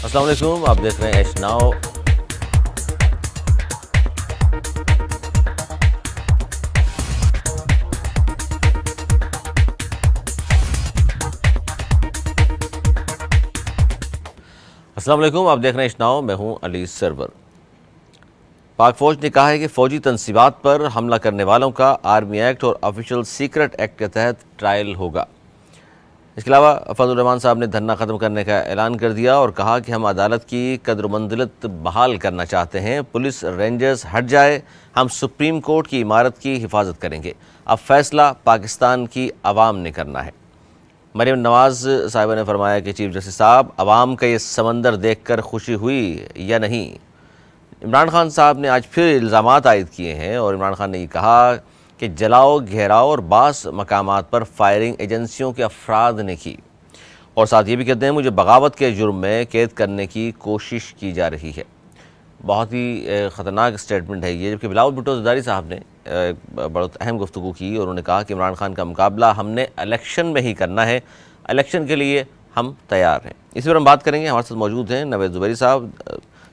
अस्सलाम वालेकुम, आप देख रहे हैं एच नाउ। अस्सलाम वालेकुम, आप देख रहे हैं एच नाउ। मैं हूं अली सरवर। पाक फौज ने कहा है कि फौजी तनसीबात पर हमला करने वालों का आर्मी एक्ट और ऑफिशियल सीक्रेट एक्ट के तहत ट्रायल होगा। इसके अलावा फजल रहमान साहब ने धरना ख़त्म करने का ऐलान कर दिया और कहा कि हम अदालत की कद्र मंजिलत बहाल करना चाहते हैं। पुलिस रेंजर्स हट जाए, हम सुप्रीम कोर्ट की इमारत की हिफाजत करेंगे। अब फैसला पाकिस्तान की आवाम ने करना है। मरीम नवाज़ साहिबा ने फरमाया कि चीफ जस्टिस साहब, आवाम का ये समंदर देख कर खुशी हुई या नहीं। इमरान खान साहब ने आज फिर इल्ज़ामात आयद किए हैं और इमरान खान ने ये कहा कि जलाओ, घेराव और बास मकामात पर फायरिंग एजेंसियों के अफराद ने की, और साथ ये भी कहते हैं मुझे बगावत के जुर्म में कैद करने की कोशिश की जा रही है। बहुत ही ख़तरनाक स्टेटमेंट है ये। जबकि बिलावल भुट्टो ज़रदारी साहब ने बहुत अहम गुफ्तगू की और उन्होंने कहा कि इमरान खान का मुकाबला हमने इलेक्शन में ही करना है, इलेक्शन के लिए हम तैयार हैं। इसी पर हम बात करेंगे। हमारे साथ मौजूद हैं नवेद ज़ुबैरी साहब,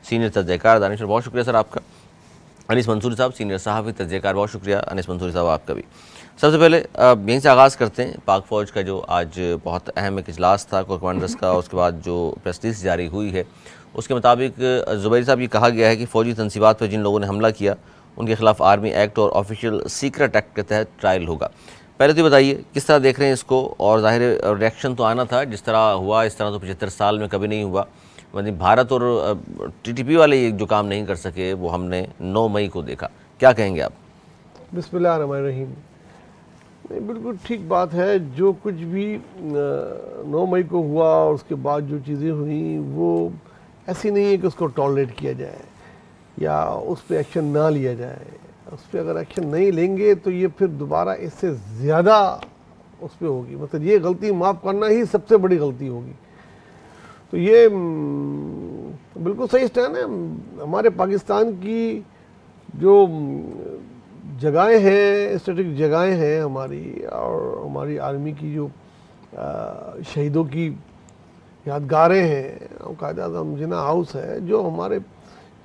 सीनियर तजज़ियाकार दानिश, बहुत शुक्रिया सर आपका। अनीस मंसूरी साहब, सीनियर सहाफ़ी तजज़ियाकार, बहुत शुक्रिया अनीस मंसूरी साहब आपका भी। सबसे पहले यहीं से आगाज़ करते हैं। पाक फ़ौज का जो आज बहुत अहम एक इजलास था कोर कमांडर्स का, उसके बाद जो प्रेस रिलीज़ जारी हुई है उसके मुताबिक ज़ुबैरी साहब ये कहा गया है कि फ़ौजी तनसीबात पर जिन लोगों ने हमला किया उनके खिलाफ आर्मी एक्ट और ऑफिशियल सीक्रेट एक्ट के तहत ट्रायल होगा। पहले तो बताइए किस तरह देख रहे हैं इसको, और ज़ाहिर रिएक्शन तो आना था, जिस तरह हुआ इस तरह तो 75 साल में कभी नहीं हुआ। मतलब भारत और टीटीपी वाले ये जो काम नहीं कर सके वो हमने 9 मई को देखा। क्या कहेंगे आप? बिस्मिल्लाहिर्रहमानिर्रहीम। नहीं, बिल्कुल ठीक बात है। जो कुछ भी 9 मई को हुआ और उसके बाद जो चीज़ें हुई वो ऐसी नहीं है कि उसको टॉलरेट किया जाए या उस पर एक्शन ना लिया जाए। उस पर अगर एक्शन नहीं लेंगे तो ये फिर दोबारा इससे ज़्यादा उस पर होगी। मतलब ये गलती माफ़ करना ही सबसे बड़ी गलती होगी। तो ये बिल्कुल सही स्टैंड है। हमारे पाकिस्तान की जो जगहें हैं, स्ट्रेटेजिक जगहें हैं हमारी, और हमारी आर्मी की जो शहीदों की यादगारें हैं, कायदा-ए-आज़म जिना हाउस है, जो हमारे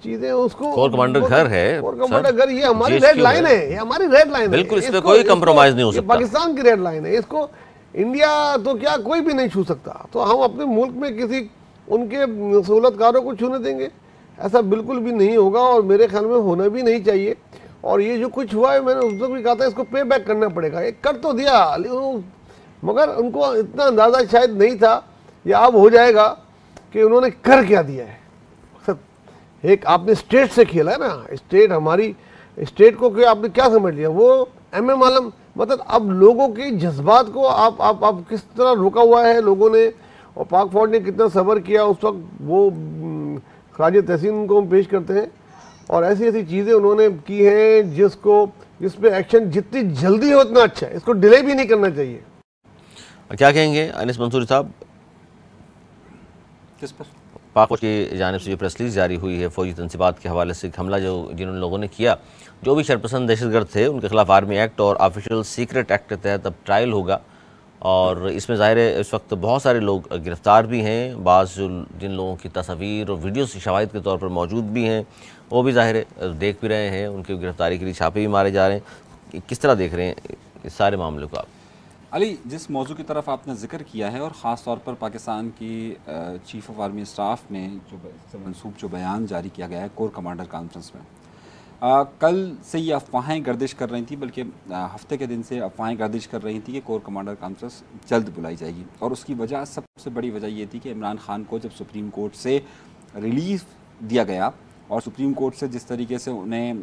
चीज़ें उसको कोर कमांडर घर है, कोर कमांडर घर, ये हमारी रेड लाइन है, ये हमारी रेड लाइन है। बिल्कुल, इस पे कोई कंप्रोमाइज़ नहीं हो सकता। पाकिस्तान की रेड लाइन है, इसको इंडिया तो क्या कोई भी नहीं छू सकता। तो हम अपने मुल्क में किसी उनके सहूलतकारों को छूने देंगे? ऐसा बिल्कुल भी नहीं होगा और मेरे ख्याल में होना भी नहीं चाहिए। और ये जो कुछ हुआ है, मैंने उस वक्त भी कहा था इसको पे बैक करना पड़ेगा। ये कर तो दिया मगर उनको इतना अंदाज़ा शायद नहीं था या अब हो जाएगा कि उन्होंने कर क्या दिया है। एक आपने स्टेट से खेला है ना, स्टेट, हमारी स्टेट को आपने क्या समझ लिया? वो एम आलम, मतलब अब लोगों के जज्बात को आप किस तरह रोका हुआ है लोगों ने, और पाक फौज ने कितना सब्र किया उस वक्त। वो खराज तहसीन को हम पेश करते हैं। और ऐसी ऐसी चीज़ें उन्होंने की हैं जिस पे एक्शन जितनी जल्दी हो उतना अच्छा है, इसको डिले भी नहीं करना चाहिए। क्या कहेंगे अनीस मंसूरी साहब? किस पर? पाक फौज की जानिब से जो प्रेस रिलीज़ जारी हुई है फौजी तनसीबात के हवाले से, हमला जो जिन लोगों ने किया, जो भी शरपसंद दहशतगर्द थे, उनके खिलाफ आर्मी एक्ट और ऑफिशियल सीक्रेट एक्ट के तहत अब ट्रायल होगा। और इसमें ज़ाहिर है इस वक्त बहुत सारे लोग गिरफ़्तार भी हैं, बाज़ जिन लोगों की तस्वीर और वीडियो शवाहिद के तौर पर मौजूद भी हैं वो भी ज़ाहिर है देख भी रहे हैं, उनकी गिरफ़्तारी के लिए छापे भी मारे जा रहे हैं। किस तरह देख रहे हैं इस सारे मामले को आप? अली, जिस मौजू की तरफ आपने जिक्र किया है और ख़ास तौर पर पाकिस्तान की चीफ़ ऑफ आर्मी स्टाफ में जो मनसूब जो बयान जारी किया गया है कोर कमांडर कॉन्फ्रेंस में, कल से ये अफवाहें गर्दिश कर रही थी, बल्कि हफ्ते के दिन से अफवाहें गर्दिश कर रही थी कि कोर कमांडर कॉन्फ्रेंस जल्द बुलाई जाएगी। और उसकी वजह, सबसे बड़ी वजह ये थी कि इमरान खान को जब सुप्रीम कोर्ट से रिलीफ दिया गया और सुप्रीम कोर्ट से जिस तरीके से उन्हें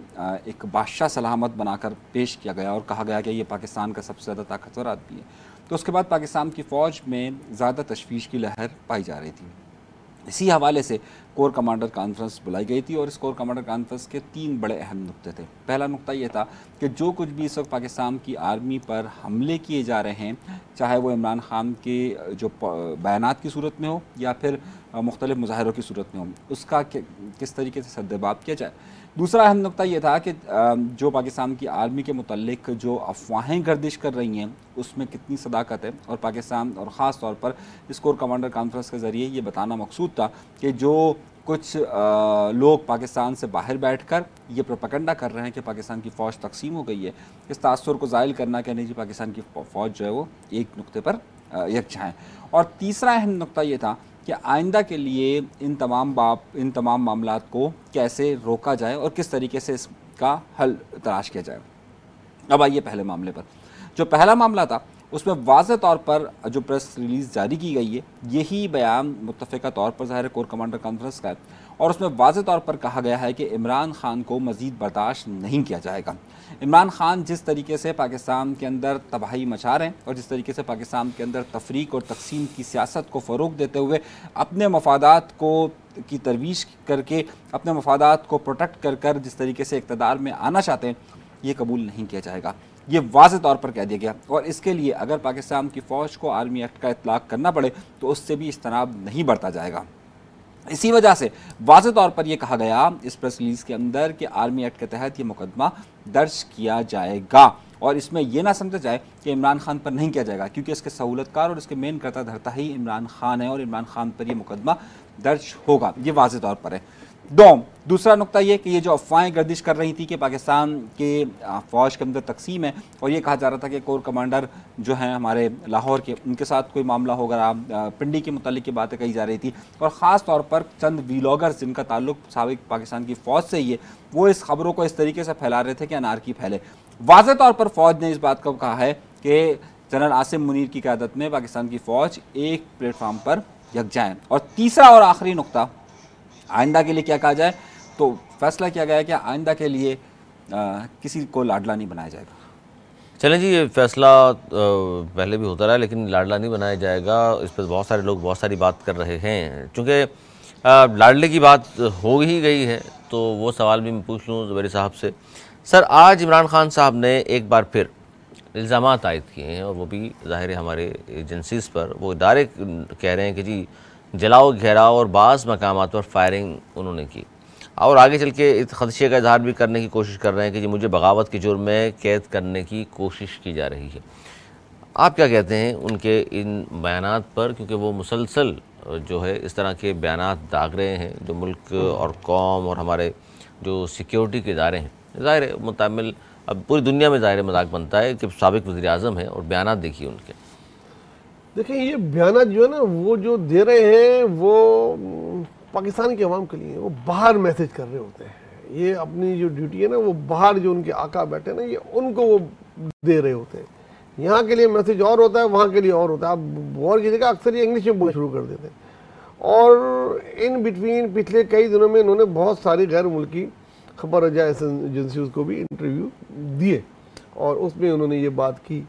एक बादशाह सलामत बनाकर पेश किया गया और कहा गया कि ये पाकिस्तान का सबसे ज़्यादा ताकतवर आदमी है, तो उसके बाद पाकिस्तान की फ़ौज में ज़्यादा तशवीश की लहर पाई जा रही थी। इसी हवाले से कोर कमांडर कॉन्फ्रेंस बुलाई गई थी और इस कोर कमांडर कॉन्फ्रेंस के 3 बड़े अहम नुक्ते थे। पहला नुक्ता ये था कि जो कुछ भी इस वक्त पाकिस्तान की आर्मी पर हमले किए जा रहे हैं, चाहे वो इमरान खान के जो बयानात की सूरत में हो या फिर मुख्तलिफ मुजाहरों की सूरत में हो, उसका किस तरीके से सद्देबाब किया जाए। दूसरा अहम नुक्ता ये था कि जो पाकिस्तान की आर्मी के मुतल्लिक जो अफवाहें गर्दिश कर रही हैं उसमें कितनी सदाकत है, और पाकिस्तान और ख़ास तौर पर इस कोर कमांडर कॉन्फ्रेंस के ज़रिए ये बताना मकसूद था कि जो कुछ लोग पाकिस्तान से बाहर बैठकर ये प्रोपेगेंडा कर रहे हैं कि पाकिस्तान की फ़ौज तकसीम हो गई है, इस तासुर को ज़ाहिल करना कि नहीं जी पाकिस्तान की फ़ौज जो है वो एक नुक्ते पर यकजा है। और तीसरा अहम नुक्ता ये था कि आइंदा के लिए इन तमाम मामलात को कैसे रोका जाए और किस तरीके से इसका हल तलाश किया जाए। अब आइए पहले मामले पर। जो पहला मामला था उसमें वाज़ेह तौर पर जो प्रेस रिलीज़ जारी की गई है, यही बयान मुत्तफ़िक़ा तौर पर ज़ाहिर कोर कमांडर कॉन्फ्रेंस का है, और उसमें वाज़ेह तौर पर कहा गया है कि इमरान खान को मज़ीद बर्दाश्त नहीं किया जाएगा। इमरान खान जिस तरीके से पाकिस्तान के अंदर तबाही मचा रहे हैं और जिस तरीके से पाकिस्तान के अंदर तफरीक और तकसीम की सियासत को फ़रोग़ देते हुए अपने मफादात को की तरवीश करके अपने मफादात को प्रोटेक्ट कर कर जिस तरीके से इक़्तिदार में आना चाहते हैं, ये कबूल नहीं किया जाएगा। ये वाज़ेह तौर पर कह दिया गया, और इसके लिए अगर पाकिस्तान की फ़ौज को आर्मी एक्ट का इतलाक़ करना पड़े तो उससे भी इज्तनाब नहीं बरता जाएगा। इसी वजह से वाज़ेह तौर पर यह कहा गया इस प्रेस रिलीज़ के अंदर कि आर्मी एक्ट के तहत ये मुकदमा दर्ज किया जाएगा, और इसमें यह ना समझा जाए कि इमरान खान पर नहीं किया जाएगा, क्योंकि इसके सहूलतकार और इसके मेन करता धरता ही इमरान खान है और इमरान खान पर यह मुकदमा दर्ज होगा। ये वाज़ेह तौर पर है। दूसरा नुक्ता ये कि ये जो अफवाहें गर्दिश कर रही थी कि पाकिस्तान के फ़ौज के अंदर तकसीम है, और ये कहा जा रहा था कि कोर कमांडर जो हैं हमारे लाहौर के, उनके साथ कोई मामला होगा, पिंडी के मुतालिक की बातें कही जा रही थी, और ख़ास तौर पर चंद वीलॉगर्स जिनका ताल्लुक साबिक पाकिस्तान की फ़ौज से ही है, वो इस खबरों को इस तरीके से फैला रहे थे कि अनारकी फैले। वाज़ेह तौर पर फ़ौज ने इस बात को कहा है कि जनरल आसिम मुनीर की क़यादत में पाकिस्तान की फ़ौज एक प्लेटफार्म पर यकजा है। और तीसरा और आखिरी नुक्ता, आइंदा के लिए क्या कहा जाए, तो फैसला किया गया है कि आइंदा के लिए किसी को लाडला नहीं बनाया जाएगा। चलें जी, ये फैसला पहले भी होता रहा, लेकिन लाडला नहीं बनाया जाएगा। इस पर बहुत सारे लोग बहुत सारी बात कर रहे हैं। चूँकि लाडले की बात हो ही गई है तो वो सवाल भी मैं पूछ लूँ ज़ुबैरी साहब से। सर, आज इमरान खान साहब ने एक बार फिर इल्ज़ामात आयद किए हैं, और वो भी ज़ाहिर है हमारे एजेंसीज़ पर। वो इदारे कह रहे हैं कि जी जलाओ, घेराव और बाज़ मकामात पर फायरिंग उन्होंने की, और आगे चल के इस खदशे का इजहार भी करने की कोशिश कर रहे हैं कि जी मुझे बगावत के जुर्म में कैद करने की कोशिश की जा रही है। आप क्या कहते हैं उनके इन बयानात पर, क्योंकि वो मुसलसल जो है इस तरह के बयानात दाग रहे हैं जो मुल्क और कौम और हमारे जो सिक्योरिटी के इदारे हैं, ज़ाहिर है मुतामिल अब पूरी दुनिया में ज़ाहिर मजाक बनता है कि साबिक वज़ीर आज़म है, और बयानात देखिए उनके। देखिए, ये बयान जो है ना, वो जो दे रहे हैं वो पाकिस्तान के अवाम के लिए, वो बाहर मैसेज कर रहे होते हैं। ये अपनी जो ड्यूटी है ना, वो बाहर जो उनके आका बैठे ना, ये उनको वो दे रहे होते हैं। यहाँ के लिए मैसेज और होता है, वहाँ के लिए और होता है। आप गौर कीजिएगा, अक्सर ये इंग्लिश में बोलना शुरू कर देते हैं, और इन बिटवीन पिछले कई दिनों में इन्होंने बहुत सारी गैर मुल्की खबर रजा एजेंसीज को भी इंटरव्यू दिए, और उसमें उन्होंने ये बात की।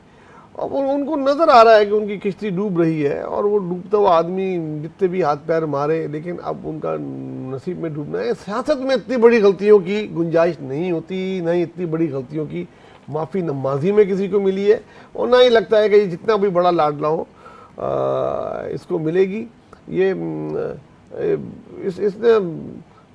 अब उनको नज़र आ रहा है कि उनकी किश्ती डूब रही है, और वो डूबता हुआ आदमी जितने भी हाथ पैर मारे, लेकिन अब उनका नसीब में डूबना है। सियासत में इतनी बड़ी गलतियों की गुंजाइश नहीं होती, ना ही इतनी बड़ी गलतियों की माफ़ी न माजी में किसी को मिली है, और ना ही लगता है कि जितना भी बड़ा लाडला हो इसको मिलेगी। ये इसने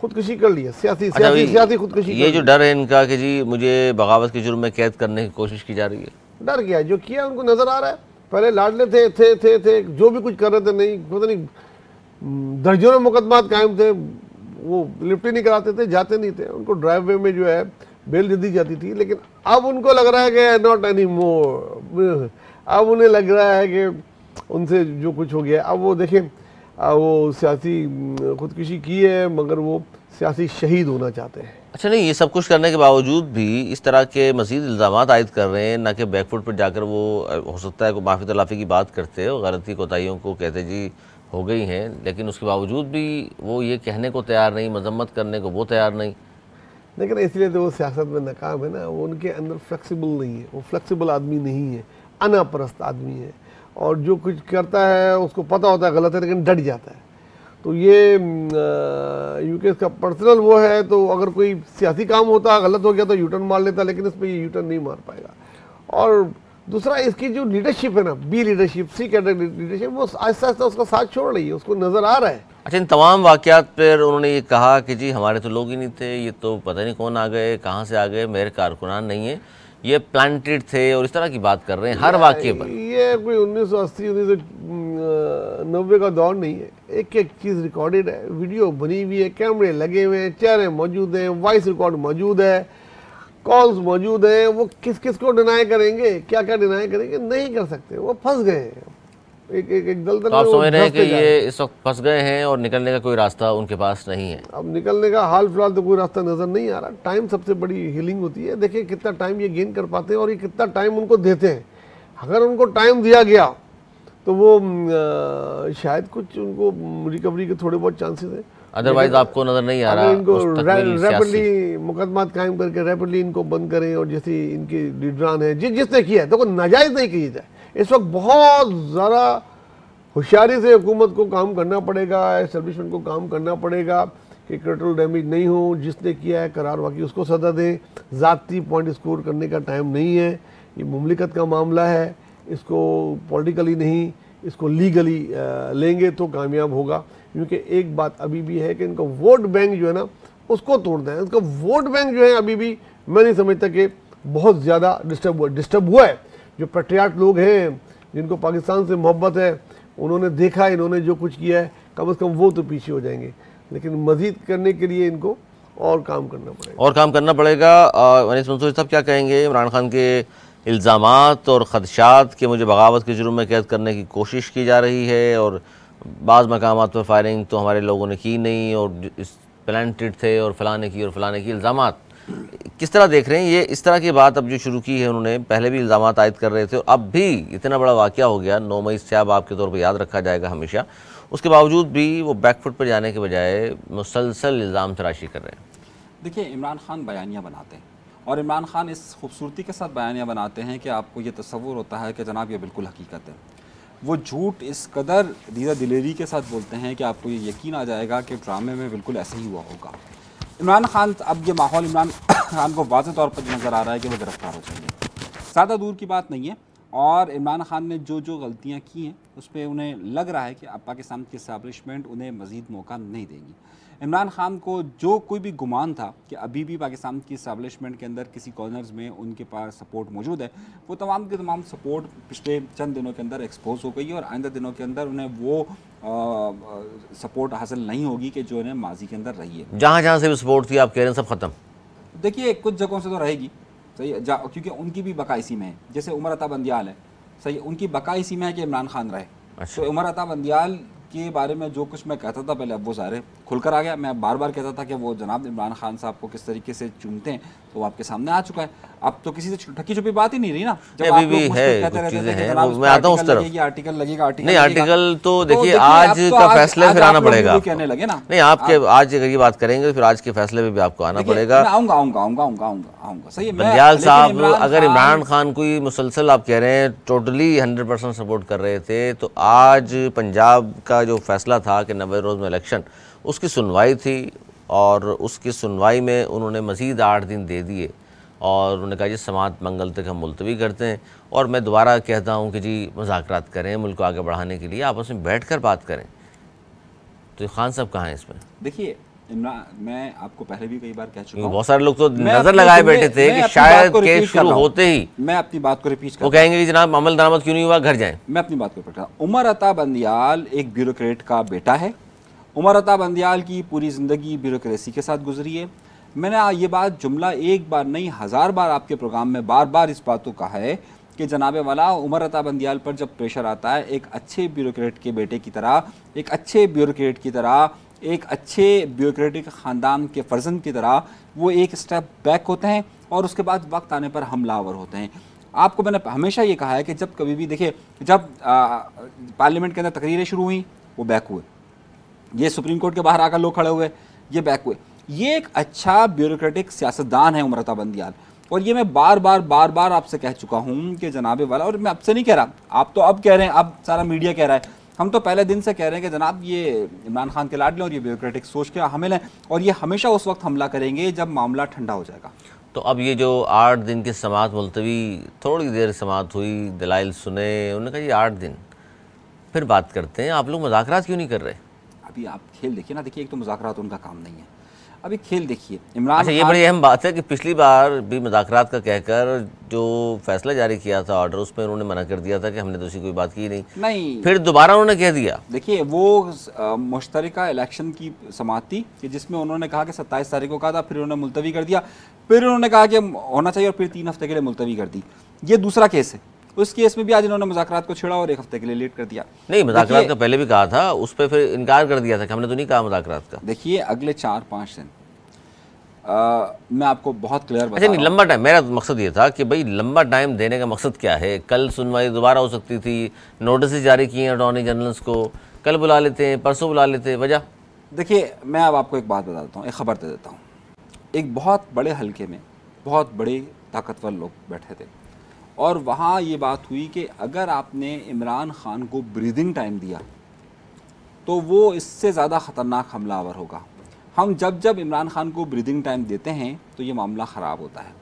खुदकुशी कर लिया, सियासी खुदकुशी। ये जो डर है इनका कि जी मुझे बगावत के जुर्म में कैद करने की कोशिश की जा रही है, डर गया, जो किया उनको नजर आ रहा है। पहले लाडले थे जो भी कुछ कर रहे थे, नहीं पता नहीं दर्जनों मुकदमात कायम थे, वो लिफ्ट ही नहीं कराते थे, जाते नहीं थे, उनको ड्राइववे में जो है बेल दे दी जाती थी। लेकिन अब उनको लग रहा है कि नॉट एनी मोर, अब उन्हें लग रहा है कि उनसे जो कुछ हो गया। अब वो देखें, वो सियासी खुदकुशी की है, मगर वो सियासी शहीद होना चाहते हैं। अच्छा, नहीं, ये सब कुछ करने के बावजूद भी इस तरह के मज़ीद इल्ज़ामात आयद कर रहे हैं, ना कि बैकफुट पर जाकर वो हो सकता है को माफ़ी तलाफ़ी की बात करते हैं और गलती कोताहियों को कहते जी हो गई हैं, लेकिन उसके बावजूद भी वो ये कहने को तैयार नहीं, मजम्मत करने को वो तैयार नहीं। लेकिन इसलिए तो वो सियासत में नाकाम है ना, वो उनके अंदर फ्लेक्सिबल नहीं है, वो फ्लेक्सिबल आदमी नहीं है, अनापरस्त आदमी है, और जो कुछ करता है उसको पता होता है गलत है, लेकिन डट जाता है। तो ये यूके का पर्सनल वो है, तो अगर कोई सियासी काम होता, गलत हो गया तो यूटर्न मार लेता, लेकिन इस पर ये यूटर्न नहीं मार पाएगा। और दूसरा, इसकी जो लीडरशिप है ना, बी लीडरशिप, सी कैटेगरी लीडरशिप, वो आहिस्ता आहिस्ता उसका साथ छोड़ रही है, उसको नजर आ रहा है। अच्छा, इन तमाम वाक़यात पर उन्होंने ये कहा कि जी हमारे तो लोग ही नहीं थे, ये तो पता नहीं कौन आ गए, कहाँ से आ गए, मेरे कारकुनान नहीं है, ये प्लांटेड थे, और इस तरह की बात कर रहे हैं हर वाक़ये पर। ये कोई 1980 1990 का दौर नहीं है, एक एक चीज़ रिकॉर्डेड है, वीडियो बनी हुई है, कैमरे लगे हुए हैं, चेहरे मौजूद हैं, वॉइस रिकॉर्ड मौजूद है, कॉल्स मौजूद हैं। वो किस किस को डिनाई करेंगे, क्या क्या डिनाई करेंगे, नहीं कर सकते, वो फंस गए हैं एक दलदल में। आप समझ रहे हैं कि ये इस वक्त फंस गए हैं और निकलने का कोई रास्ता उनके पास नहीं है? अब निकलने का हाल फिलहाल तो कोई रास्ता नजर नहीं आ रहा। टाइम सबसे बड़ी हीलिंग होती है। देखिए कितना टाइम ये गेन कर पाते हैं और ये कितना टाइम उनको देते हैं। अगर उनको टाइम दिया गया तो वो शायद कुछ उनको रिकवरी के थोड़े बहुत चांसेस है। अदरवाइज आपको नजर नहीं आ रहा इनको रैपिडली मुकदमा कायम करके रैपिडली इनको बंद करें, और जैसे इनकी लीडरान है जिसने किया है, देखो नाजायज नहीं की जाए। इस वक्त बहुत ज़्यादा होशियारी से हुकूमत को काम करना पड़ेगा, एस्टेब्लिशमेंट को काम करना पड़ेगा कि कोलेटरल डैमेज नहीं हो। जिसने किया है करार वाकई उसको सजा दें। ज़ाती पॉइंट स्कोर करने का टाइम नहीं है, ये मुमलिकत का मामला है, इसको पॉलिटिकली नहीं, इसको लीगली लेंगे तो कामयाब होगा। क्योंकि एक बात अभी भी है कि इनका वोट बैंक जो है ना उसको तोड़ना है। इसका वोट बैंक जो है अभी भी मैं नहीं समझता कि बहुत ज़्यादा डिस्टर्ब हुआ है। जो पेट्रियाट लोग हैं, जिनको पाकिस्तान से मोहब्बत है, उन्होंने देखा इन्होंने जो कुछ किया है, कम से कम वो तो पीछे हो जाएंगे। लेकिन मजीद करने के लिए इनको और काम करना पड़ेगा। अनीस मंसूरी साहब क्या कहेंगे? इमरान खान के इल्ज़ामात और ख़दशात के मुझे बगावत के जुर्म में कैद करने की कोशिश की जा रही है, और बाज़ मकामात पर फायरिंग तो हमारे लोगों ने की नहीं, और इस प्लांटेड थे और फलाने की इल्ज़ामात किस तरह देख रहे हैं? ये इस तरह की बात अब जो शुरू की है उन्होंने, पहले भी इल्ज़ामात आयद कर रहे थे और अब भी इतना बड़ा वाक़या हो गया, 9 मई स्याब आपके तौर पर याद रखा जाएगा हमेशा, उसके बावजूद भी वो बैकफुट पर जाने के बजाय मुसलसल इल्ज़ाम तराशी कर रहे हैं। देखिए, इमरान खान बयानियाँ बनाते हैं और इमरान खान इस खूबसूरती के साथ बयानियाँ बनाते हैं कि आपको ये तसव्वुर होता है कि जनाब ये बिल्कुल हकीकत है। वो झूठ इस कदर दीदा दिलेरी के साथ बोलते हैं कि आपको ये यकीन आ जाएगा कि ड्रामे में बिल्कुल ऐसा ही हुआ होगा। इमरान खान, अब ये माहौल इमरान खान को वाज़ेह तौर पर नज़र आ रहा है कि वो गिरफ्तार हो जाएंगे, ज़्यादा दूर की बात नहीं है। और इमरान खान ने जो जो गलतियाँ की हैं उस पर उन्हें लग रहा है कि अब पाकिस्तान की इस्टेब्लिशमेंट उन्हें मज़ीद मौका नहीं देगी। इमरान खान को जो कोई भी गुमान था कि अभी भी पाकिस्तान की इस्टेब्लिशमेंट के अंदर किसी कॉर्नर्स में उनके पास सपोर्ट मौजूद है, वो तमाम के तमाम सपोर्ट पिछले चंद दिनों के अंदर एक्सपोज हो गई है और आइंदा दिनों के अंदर उन्हें वो सपोर्ट हासिल नहीं होगी कि जो उन्हें माजी के अंदर रही है। जहाँ जहाँ से भी सपोर्ट थी आप कह रहे हैं सब ख़त्म? देखिए, कुछ जगहों से तो रहेगी, सही है, क्योंकि उनकी भी बका इसी में है। जैसे उमर अता बंदियाल है, सही है, उनकी बका इसी में है कि इमरान खान रहे। अच्छा। तो उमर अता बंदियाल के बारे में जो कुछ मैं कहता था पहले, अब वो सारे खुलकर आ गया। मैं बार बार कहता था कि वो जनाब इमरान खान साहब को किस तरीके से चुनते हैं, तो वो आपके सामने आ चुका है। अब तो किसी से ठकी छुपी बात ही नहीं रही ना। जब आप लोग कहते रहते थे कि जनाब मैं आता हूं उस तरफ, आर्टिकल लगेगा, नहीं आर्टिकल तो देखिए आज का फैसले फिर आना पड़ेगा, कहने लगे ना। नहीं आपके आज अगर ये बात करेंगे फिर आज के फैसले में भी आपको आना पड़ेगा। आऊंगा सही है। बंदियाल साहब, अगर इमरान खान को मुसलसल आप कह रहे हैं टोटली 100% सपोर्ट कर रहे थे, तो आज पंजाब का जो फैसला था कि 90 रोज़ में इलेक्शन, उसकी सुनवाई थी और उसकी सुनवाई में उन्होंने मज़ीद 8 दिन दे दिए और उन्होंने कहा जी समात मंगल तक हम मुलतवी करते हैं। और मैं दोबारा कहता हूँ कि जी मुज़ाकरात करें, मुल्क को आगे बढ़ाने के लिए आपस में बैठ कर बात करें। तो खान साहब कहाँ हैं इसमें? देखिए इमरान, मैं आपको पहले भी कई बार कह चुका हूँ, बहुत सारे लोग तो नज़र लगाए बैठे थे कि शायद केस शुरू होते ही मैं अपनी बात को रिपीट कर, वो कहेंगे कि जनाब अमल दरामद क्यों नहीं हुआ, घर जाएं। मैं अपनी बात को रिपीट कर रहा हूँ। उमर अता बंदियाल एक ब्यूरोक्रेट का बेटा है। उमर अता बंदियाल की पूरी ज़िंदगी ब्यूरोक्रेसी के साथ गुजरी है। मैंने ये बात जुमला एक बार नहीं 1000 बार आपके प्रोग्राम में बार बार इस बात को कहा है कि जनाब वाला उमर अता बंदियाल पर जब प्रेशर आता है, एक अच्छे ब्यूरोक्रेट के बेटे की तरह, एक अच्छे ब्यूरोक्रेट की तरह, एक अच्छे ब्यूरोक्रेटिक ख़ानदान के फर्जंद की तरह वो एक स्टेप बैक होते हैं और उसके बाद वक्त आने पर हमलावर होते हैं। आपको मैंने हमेशा ये कहा है कि जब कभी भी देखिए, जब पार्लियामेंट के अंदर तकरीरें शुरू हुई वो बैक हुए, ये सुप्रीम कोर्ट के बाहर आकर लोग खड़े हुए ये बैक हुए। ये एक अच्छा ब्यूरोक्रेटिक सियासतदान है उमर अता बंदियाल, और ये मैं बार बार आपसे कह चुका हूँ कि जनाबे वाला, और मैं आपसे नहीं कह रहा, आप तो अब कह रहे हैं, अब सारा मीडिया कह रहा है, हम तो पहले दिन से कह रहे हैं कि जनाब ये इमरान खान के लाड लें और ये ब्यूरोक्रेटिक सोच के हमें लें, और ये हमेशा उस वक्त हमला करेंगे जब मामला ठंडा हो जाएगा। तो अब ये जो 8 दिन की समाअत मुलतवी, थोड़ी देर समाअत हुई, दलाइल सुने, उन्होंने कहा ये 8 दिन फिर बात करते हैं, आप लोग मुज़ाकरात क्यों नहीं कर रहे? अभी आप खेल देखिए ना, देखिए एक तो मुज़ाकरात उनका काम नहीं है, अभी खेल देखिए इमरान। अच्छा, ये बड़ी अहम बात है कि पिछली बार भी मुज़ाकरात का कहकर जो फैसला जारी किया था ऑर्डर, उसमें उन्होंने मना कर दिया था कि हमने तो ऐसी कोई बात की नहीं, फिर दोबारा उन्होंने कह दिया। देखिए वो मुश्तरका इलेक्शन की समाअत थी कि जिसमें उन्होंने कहा कि 27 तारीख को कहा था, फिर उन्होंने मुलतवी कर दिया, फिर उन्होंने कहा कि होना चाहिए और फिर 3 हफ्ते के लिए मुलतवी कर दी। ये दूसरा केस है, उस केस में भी आज इन्होंने मुज़ाकरात को छेड़ा और 1 हफ्ते के लिए लेट कर दिया। नहीं, मुज़ाकरात का पहले भी कहा था, उस पर फिर इनकार कर दिया था कि हमने तो नहीं कहा मुज़ाकरात का। देखिए अगले 4-5 दिन मैं आपको बहुत क्लियर बता अच्छा, नहीं लंबा टाइम, मेरा मकसद ये था कि भाई लंबा टाइम देने का मकसद क्या है? कल सुनवाई दोबारा हो सकती थी, नोटिस जारी किए हैं अटॉर्नी जनरल्स को, कल बुला लेते हैं, परसों बुला लेते हैं, वजह? देखिए मैं अब आपको एक बात बता देता हूँ, एक ख़बर दे देता हूँ। एक बहुत बड़े हलके में बहुत बड़े ताकतवर लोग बैठे थे और वहाँ ये बात हुई कि अगर आपने इमरान खान को ब्रीदिंग टाइम दिया तो वो इससे ज़्यादा ख़तरनाक हमलावर होगा। हम जब इमरान खान को ब्रीदिंग टाइम देते हैं तो ये मामला ख़राब होता है।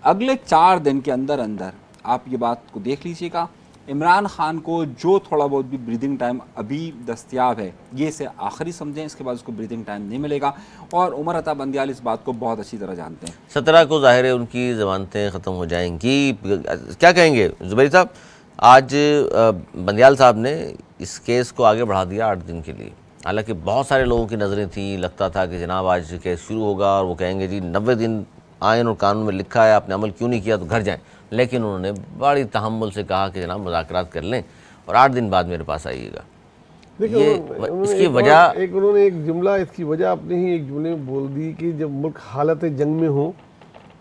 अगले 4 दिन के अंदर अंदर आप ये बात को देख लीजिएगा, इमरान खान को जो थोड़ा बहुत भी ब्रीदिंग टाइम अभी दस्तयाब है ये इसे आखिरी समझें, इसके बाद उसको ब्रीदिंग टाइम नहीं मिलेगा। और उमर अता बंदियाल इस बात को बहुत अच्छी तरह जानते हैं। 17 को ज़ाहिर है उनकी ज़मानतें ख़त्म हो जाएंगी, क्या कहेंगे ज़ुबैर साहब? आज बंदियाल साहब ने इस केस को आगे बढ़ा दिया 8 दिन के लिए, हालांकि बहुत सारे लोगों की नज़रें थी, लगता था कि जनाब आज केस शुरू होगा और वो कहेंगे जी 90 दिन आइन और कानून में लिखा है, आपने अमल क्यों नहीं किया तो घर जाएं। लेकिन उन्होंने बड़ी तहम्मुल से कहा कि जनाब मुज़ाकरात कर लें और 8 दिन बाद मेरे पास आइएगा। देखिए इसकी वजह उन्होंने एक जुमला, इसकी वजह अपने ही एक जुमले में बोल दी कि जब मुल्क हालत जंग में हो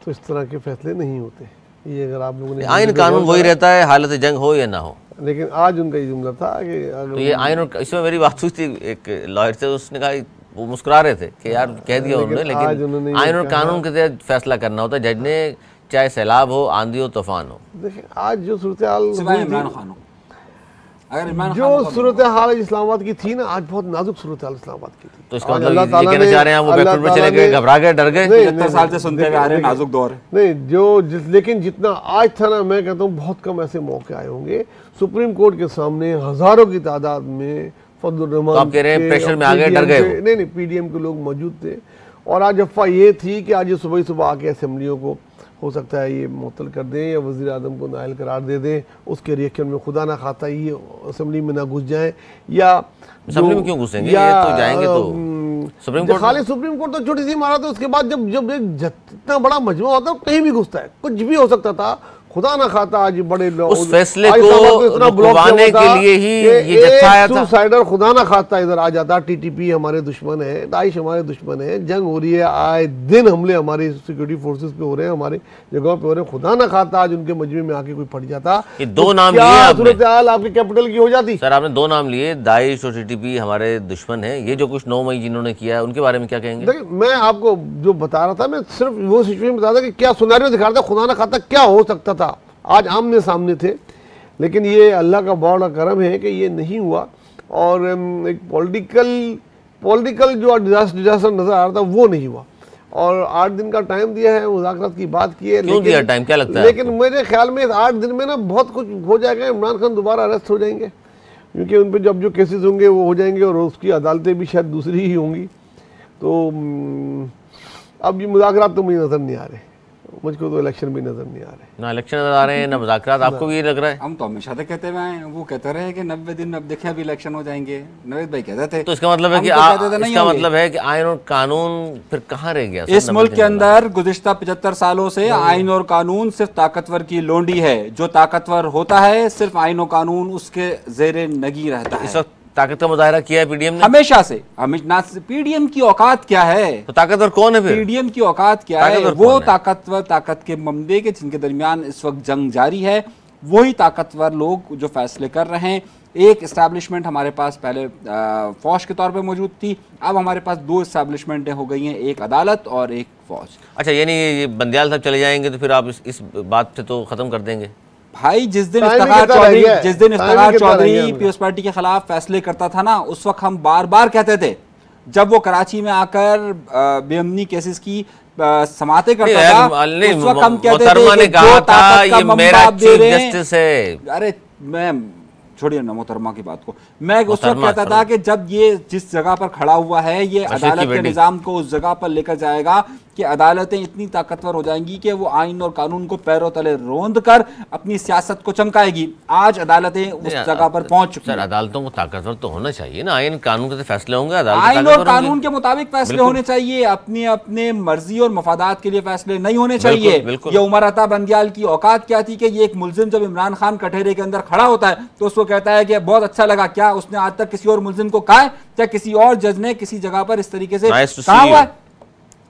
तो इस तरह के फैसले नहीं होते। ये अगर आप लोगों ने आइन कानून वही रहता है, हालत जंग हो या ना हो, लेकिन आज उनका ये जुमला था कि तो ये आइन और, इसमें मेरी बात हुई थी एक लॉयर से, उसने कहा, वो मुस्कुरा रहे थे कि यार कह दिया उन्होंने, लेकिन आइन और कानून के तहत फैसला करना होता है जज ने, चाहे सैलाब हो, आंधी हो, तूफान हो। देखिए आज जो सूरत हाल, इमरान खान हो, अगर जो सूरत हाल इस्लामाबाद की थी ना, आज बहुत नाजुक सूरत हाल इस्लामाबाद की थी। तो इसका मतलब ये कहना चाह रहे हैं वो बैकफुट पे चले गए, घबरा गए, डर गए? 75 साल से सुनते हुए आ रहे हैं नाजुक दौर है। नहीं, लेकिन जितना आज था ना, मैं कहता हूँ बहुत कम ऐसे मौके आए होंगे सुप्रीम कोर्ट के सामने हजारों की तादाद में फजलुर रहमान, तो आप कह रहे हैं प्रेशर में आ गए, डर गए? नहीं, पीडीएम के लोग मौजूद थे और आज अफवाह ये थी कि आज ये सुबह आके असेंबलियों को हो सकता है ये मुअत्तल कर दें या वज़ीर आज़म को नाअहल करार दे दें, उसके रिएक्शन में खुदा ना खाता ये असेंबली में ना घुस जाएं, या असेंबली में क्यों घुसेंगे, ये तो जाएंगे तो सुप्रीम कोर्ट। खाली सुप्रीम कोर्ट तो छोटी सी इमारत है, उसके बाद जब जितना बड़ा मजमा होता है कहीं भी घुसता है, कुछ भी हो सकता था, खुदा ना खाता। आज बड़े लोग उस फैसले को रुकवाने के लिए ही ये जत्था आया था। सुसाइडर खुदा ना खाता इधर आ जाता, टीटीपी हमारे दुश्मन है, दाइश हमारे दुश्मन है, जंग हो रही है, आए दिन हमले हमारे सिक्योरिटी फोर्सेस पे हो रहे हैं, हमारे जगहों पे हो रहे हैं, खुदा ना खाता आज उनके मजमे में आके कोई पड़ जाता। ये 2 नाम लिए आपने, सूरत हाल आपके कैपिटल की हो जाती। सर आपने 2 नाम लिए, दाइश और टीटीपी हमारे दुश्मन है, ये जो कुछ 9 मई जिन्होंने किया है उनके बारे में क्या कहेंगे? देखिए मैं आपको जो बता रहा था, मैं सिर्फ वो सिचुएशन बता रहा था कि क्या सिनेरियो दिखा रहा था, खुदा ना खाता क्या हो सकता था, आज आमने सामने थे। लेकिन ये अल्लाह का बड़ा करम है कि ये नहीं हुआ और एक पॉलिटिकल जो डिजास्टर नजर आ रहा था वो नहीं हुआ और 8 दिन का टाइम दिया है, मुज़ाकरात की बात की है। क्यों दिया टाइम, क्या लगता है? लेकिन मेरे ख्याल में इस 8 दिन में ना बहुत कुछ हो जाएगा। इमरान खान दोबारा अरेस्ट हो जाएंगे क्योंकि उन पर जब जो केसेस होंगे वो हो जाएंगे और उसकी अदालतें भी शायद दूसरी ही होंगी। तो अब ये मुज़ाकरात तो मुझे नज़र नहीं आ रहे, मुझको तो इलेक्शन भी नजर नहीं आ रहे। ना इलेक्शन नजर आ रहे हैं ना मुज़ाकरात, आपको भी ये लग रहा है? हम तो हमेशा से कहते हुए हैं, वो कहते रहे कि 90 दिन में अब देखे अभी इलेक्शन हो जाएंगे, नवेद भाई कहते थे। तो इसका मतलब है कि इसका मतलब है कि आइन और कानून फिर कहाँ रह गया? इस मुल्क के अंदर गुज़िश्ता 75 सालों से आइन और कानून सिर्फ ताकतवर की लोंडी है, जो ताकतवर होता है सिर्फ आइन और कानून उसके जेरे नगी रहता है। इस वक्त ताकत का मुजाहरा किया है पीडीएम ने हमेशा से। पीडीएम की औकात क्या है? तो ताकतवर कौन है फिर? पीडीएम की औकात क्या है? वो ताकतवर, ताकत के ममदे के जिनके दरमियान इस वक्त जंग जारी है, वही ताकतवर लोग जो फैसले कर रहे हैं। एक इस्टेब्लिशमेंट हमारे पास पहले फौज के तौर पे मौजूद थी, अब हमारे पास 2 इस्टेब्लिशमेंटें हो गई हैं, एक अदालत और एक फौज। अच्छा, यानी ये बंदियाल साहब चले जाएंगे तो फिर आप इस बात से तो ख़त्म कर देंगे? भाई जिस दिन टाइम ही इफ्तिखार कितना रह चौधरी गया है? जिस दिन टाइम ही इफ्तिखार कितना रह चौधरी गया है? पीपल्स पार्टी के खिलाफ फैसले करता था ना, उस वक्त हम बार बार कहते थे, जब वो कराची में आकर बेअमनी केसेस की समाते करता था, उस वक्त हम कहते थे कि जो ताकत का मंबा दे रहे हैं। अरे मैं छोड़िए ना मोहतरमा की बात को, मैं उस वक्त कहता था कि जब ये जिस जगह पर खड़ा हुआ है ये अदालत के निजाम को उस जगह पर लेकर जाएगा कि अदालतें इतनी ताकतवर हो जाएंगी कि वो आइन और कानून को पैरों तले रोंद कर अपनी सियासत को चमकाएगी। आज अदालतें उस जगह पर पहुंच चुकी हैं। अदालतों को ताकतवर तो होना चाहिए ना, आइन कानून के फैसले होंगे, आइन और कानून के मुताबिक फैसले होने चाहिए, अपने अपने मर्जी और मफादात के लिए फैसले नहीं होने चाहिए। ये उमर अता बंदियाल की औकात क्या थी कि ये एक मुल्जिम जब इमरान खान कटहरे के अंदर खड़ा होता है तो उसको कहता है कि बहुत अच्छा लगा, क्या उसने आज तक किसी और मुल्जिम को कहा है, क्या किसी और जज ने किसी जगह पर इस तरीके से कहा हुआ है?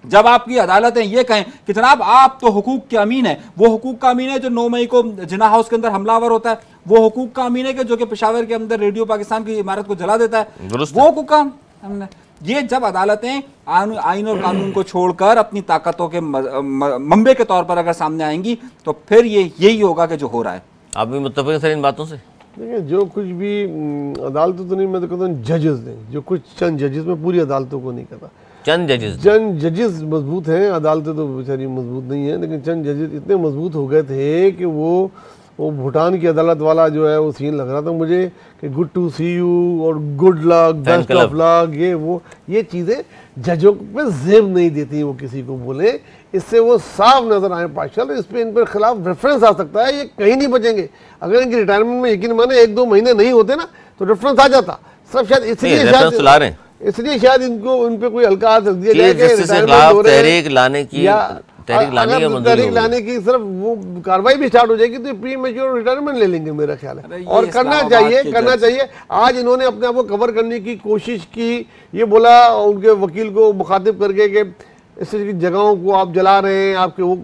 जब आपकी अदालतें ये कहें कि जनाब आप तो हुकूक के अमीन है, वो हुकूक का अमीन है जो 9 मई को जिना हाउस के अंदर हमलावर होता है, वो हुकूक का अमीन है कि जो कि पेशावर के अंदर रेडियो पाकिस्तान की इमारत को जला देता है, वो हुकूक का हमने ये जब अदालतें आइन और कानून को छोड़कर अपनी ताकतों के मंबे के तौर पर अगर सामने आएंगी तो फिर ये यही होगा कि जो हो रहा है। आप भी मुत्तफिक हैं इन बातों से? देखिए, जो कुछ भी अदालतों तो नहीं, मैं तो कहता हूँ जजेस ने, जो कुछ चंद जजेस, में पूरी अदालतों को नहीं कहता, चंद जजेस मजबूत हैं, अदालतें तो बेचारी मजबूत नहीं है, लेकिन चंद जजेस इतने मजबूत हो गए थे कि वो भूटान की अदालत वाला जो है वो सीन लग रहा था मुझे कि गुड टू सी यू और good luck, best of luck, ये चीज़ें जजों पे जेब नहीं देती वो किसी को बोले, इससे वो साफ नजर आए पार्शल। इस पे इन पर खिलाफ रेफरेंस आ सकता है, ये कहीं नहीं बचेंगे। अगर इनकी रिटायरमेंट में यकीन माने 1-2 महीने नहीं होते ना तो रेफरेंस आ जाता सब, शायद इसलिए शायद इनको उन पे कोई हल्का हाथ रख दिया जाए कि तहरीक लाने की सिर्फ वो कार्रवाई भी स्टार्ट हो जाएगी तो प्री मैच्योर रिटायरमेंट ले लेंगे मेरा ख्याल है। और करना चाहिए। आज इन्होंने अपने आप को कवर करने की कोशिश की, ये बोला उनके वकील को मुखातिब करके कि इस तरह की जगहों को आप जला रहे हैं, आपके वो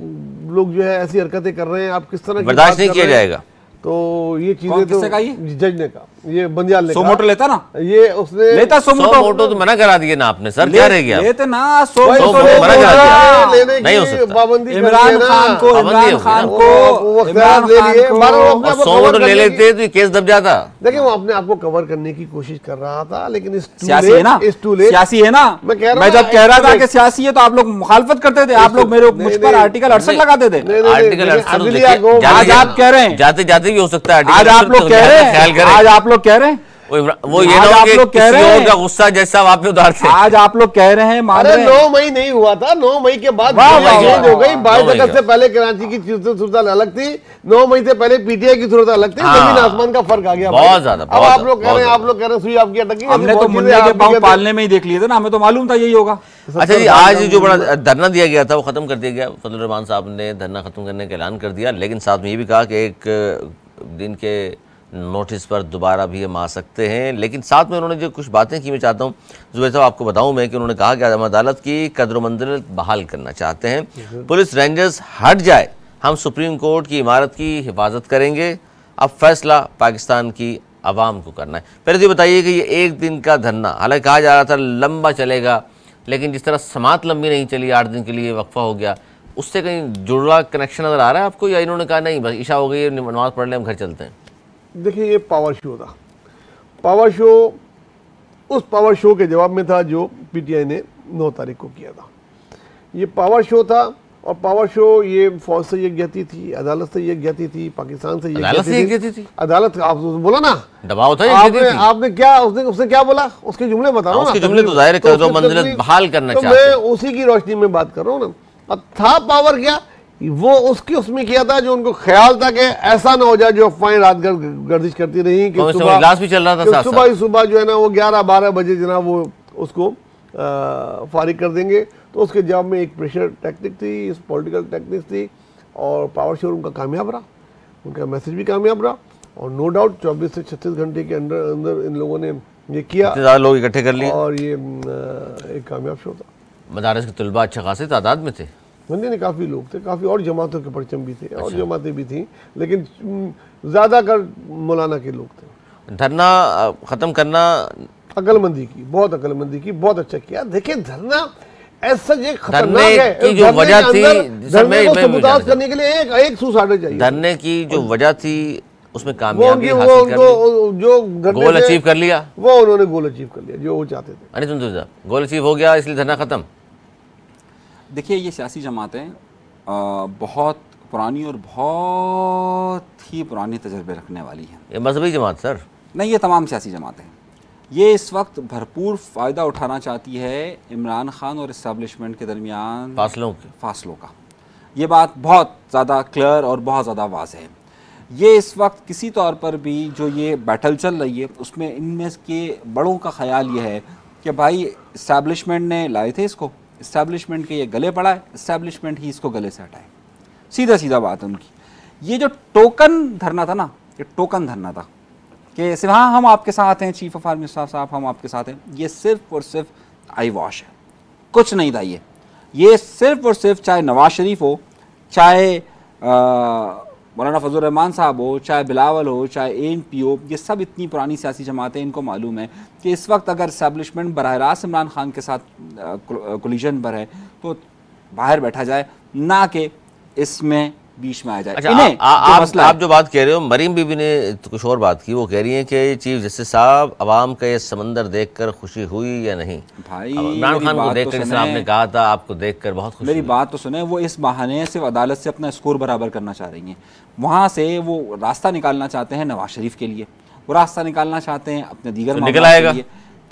लोग जो है ऐसी हरकतें कर रहे हैं, आप किस तरह बर्दाश्त नहीं किया जाएगा। तो ये चीजें तो जज ने कहा, ये बंदियाल ने मोटो लेता ना, ये उसने लेता मोटो तो मना करा दिए ना आपने सर, क्या रह गया लेते ना मोटो मना करा दिया, लेने नहीं हो की सकता। पाबंदी इमरान खान को मोटो ले लेते तो केस दब जाता। देखिए वो अपने आप को कवर करने की कोशिश कर रहा था, लेकिन सियासी है ना, सियासी है ना। मैं जब कह रहा था कि सियासी है तो आप लोग मुखालफत करते थे, आप लोग मेरे मुझ पर आर्टिकल 68 लगाते थे। आर्टिकल 68 आज आप कह रहे हैं, जाते जाते भी हो सकता है। आज आप लोग कह रहे हैं, आज आप लोग कह रहे हैं वो ये ना आप लोग कह रहे हैं का गुस्सा जैसा आप पे उतार थे। आज आप लोग कह रहे हैं, मान रहे हैं 9 मई नहीं हुआ था, 9 मई के बाद चेंज हो गई। 22 अगस्त से पहले कराची की सूरत अलग थी, 9 मई से पहले पीटीआई की सूरत अलग थी, जमीन आसमान का फर्क आ गया बहुत ज्यादा। अब आप लोग कह रहे हैं सुई आपकी अटकी। हमने तो मुन्ने के पाँव पालने में ही देख लिए थे ना, हमें तो मालूम था यही होगा। अच्छा जी, आज जो बड़ा धरना दिया गया था वो खत्म कर दिया गया, फजल रहमान साहब ने धरना खत्म करने का ऐलान कर दिया, लेकिन साथ में ये भी कहा कि 1 दिन के नोटिस पर दोबारा भी हम आ सकते हैं। लेकिन साथ में उन्होंने जो कुछ बातें की मैं चाहता हूँ जुबैर साहब आपको बताऊं मैं कि उन्होंने कहा कि हम अदालत की कद्र मंजिल बहाल करना चाहते हैं, पुलिस रेंजर्स हट जाए, हम सुप्रीम कोर्ट की इमारत की हिफाजत करेंगे, अब फैसला पाकिस्तान की आवाम को करना है। पहले तो बताइए कि ये 1 दिन का धरना, हालांकि कहा जा रहा था लंबा चलेगा, लेकिन जिस तरह समात लंबी नहीं चली, 8 दिन के लिए वक्फा हो गया, उससे कहीं जुड़ा कनेक्शन नजर आ रहा है आपको, या इन्होंने कहा नहीं बस ईशा हो गई, नमाज पढ़ लें, हम घर चलते हैं? देखिए, ये पावर शो था। पावर शो उस पावर शो के जवाब में था जो पीटीआई ने 9 तारीख को किया था। ये पावर शो था, और पावर शो ये फौज से ये ज्ञाती थी, अदालत से ये ज्ञाती थी, पाकिस्तान से ये ज्ञाती थी। अदालत आप बोला ना दबाव था, आपने क्या उसने क्या बोला, उसके जुमले बताओ ना। उसके जुमले तो जाहिर है मंजिल बहाल करना चाहते हैं। मैं उसी की रोशनी में बात कर रहा हूँ ना। अब था पावर क्या, वो उसमें किया था जो उनको ख्याल था कि ऐसा ना हो जाए जो अफवाहें रात गर्दिश करती रही कि सुबह जो है ना वो 11-12 बजे जनाब वो उसको फारिग कर देंगे। तो उसके जवाब में एक प्रेशर टैक्टिक थी, इस पॉलिटिकल टैक्टिक थी, और पावर शो उनका कामयाब रहा, उनका मैसेज भी कामयाब रहा, और नो डाउट 24 से 36 घंटे के अंदर इन लोगों ने ये किया, लोग इकट्ठे कर लिए, और ये एक कामयाब शो था। मदारस के तलबा अच्छा खासी तादाद में थे, नहीं काफ़ी लोग थे, काफ़ी और जमातों के परचम भी थे, और जमातें भी थी, लेकिन ज़्यादातर मौलाना के लोग थे। धरना ख़त्म करना अक्लमंदी की, बहुत अक्लमंदी की, बहुत अच्छा किया। देखिए, धरना ऐसा एक खतरनाक धरने है। की जो धरने वजह के थी, अंदर सर, धरने को मैं सबूताज करने के लिए एक सुसाइडर चाहिए। धरने की जो वजह थी उसमें वो कामयाबी उनकी हासिल कर ली, जो धरने गोल से- अचीव कर लिया। वो उन्होंने गोल अचीव कर लिया जो वो चाहते थे। अनिल चंद्र साहब, गोल अचीव हो गया इसलिए धरना खत्म। देखिए, ये सियासी जमातें बहुत पुरानी और बहुत ही पुराने तजर्बे रखने वाली हैं। ये मजहबी जमात सर, नहीं, ये तमाम सियासी जमातें हैं। ये इस वक्त भरपूर फ़ायदा उठाना चाहती है इमरान खान और इस्टेब्लिशमेंट के दरमियान फासलों का। ये बात बहुत ज़्यादा क्लियर और बहुत ज़्यादा वाज़ेह है। ये इस वक्त किसी तौर पर भी जो ये बैटल चल रही है उसमें इनमें के बड़ों का ख्याल ये है कि भाई इस्टेब्लिशमेंट ने लाए थे इसको, इस्टेब्लिशमेंट के ये गले पड़ा है, इस्टेब्लिशमेंट ही इसको गले से हटाए। सीधा सीधा बात है उनकी। ये जो टोकन धरना था ना, ये टोकन धरना था कि सिर्फ हाँ हम आपके साथ हैं, चीफ ऑफ आर्मी स्टाफ साहब हम आपके साथ हैं, ये सिर्फ और सिर्फ आई वॉश है, कुछ नहीं था। ये सिर्फ और सिर्फ चाहे नवाज शरीफ हो, चाहे मौलाना फजल रहमान साहब हो, चाहे बिलावल हो, चाहे ANP हो, ये सब इतनी पुरानी सियासी जमातें, इनको मालूम है कि इस वक्त अगर इस्टेब्लिशमेंट बराह रास्त इमरान खान के साथ कोलिजन पर है तो बाहर बैठा जाए, ना कि इसमें बीच में आ जाए। अच्छा, आप जो बात कह रहे हो, मरीम बीबी ने कुछ और बात की। वो कह रही हैं कि चीफ जस्टिस साहब, अवाम का ये समंदर देखकर खुशी हुई या नहीं? भाई इमरान खान को देखकर, जैसे आपने कहा था, आपको देखकर बहुत खुशी। मेरी बात तो सुने। वो इस बहाने सिर्फ अदालत से अपना स्कोर बराबर करना चाह रही हैं। वहाँ से वो रास्ता निकालना चाहते हैं नवाज शरीफ के लिए, वो रास्ता निकालना चाहते हैं अपने दीगर निकल आएगा।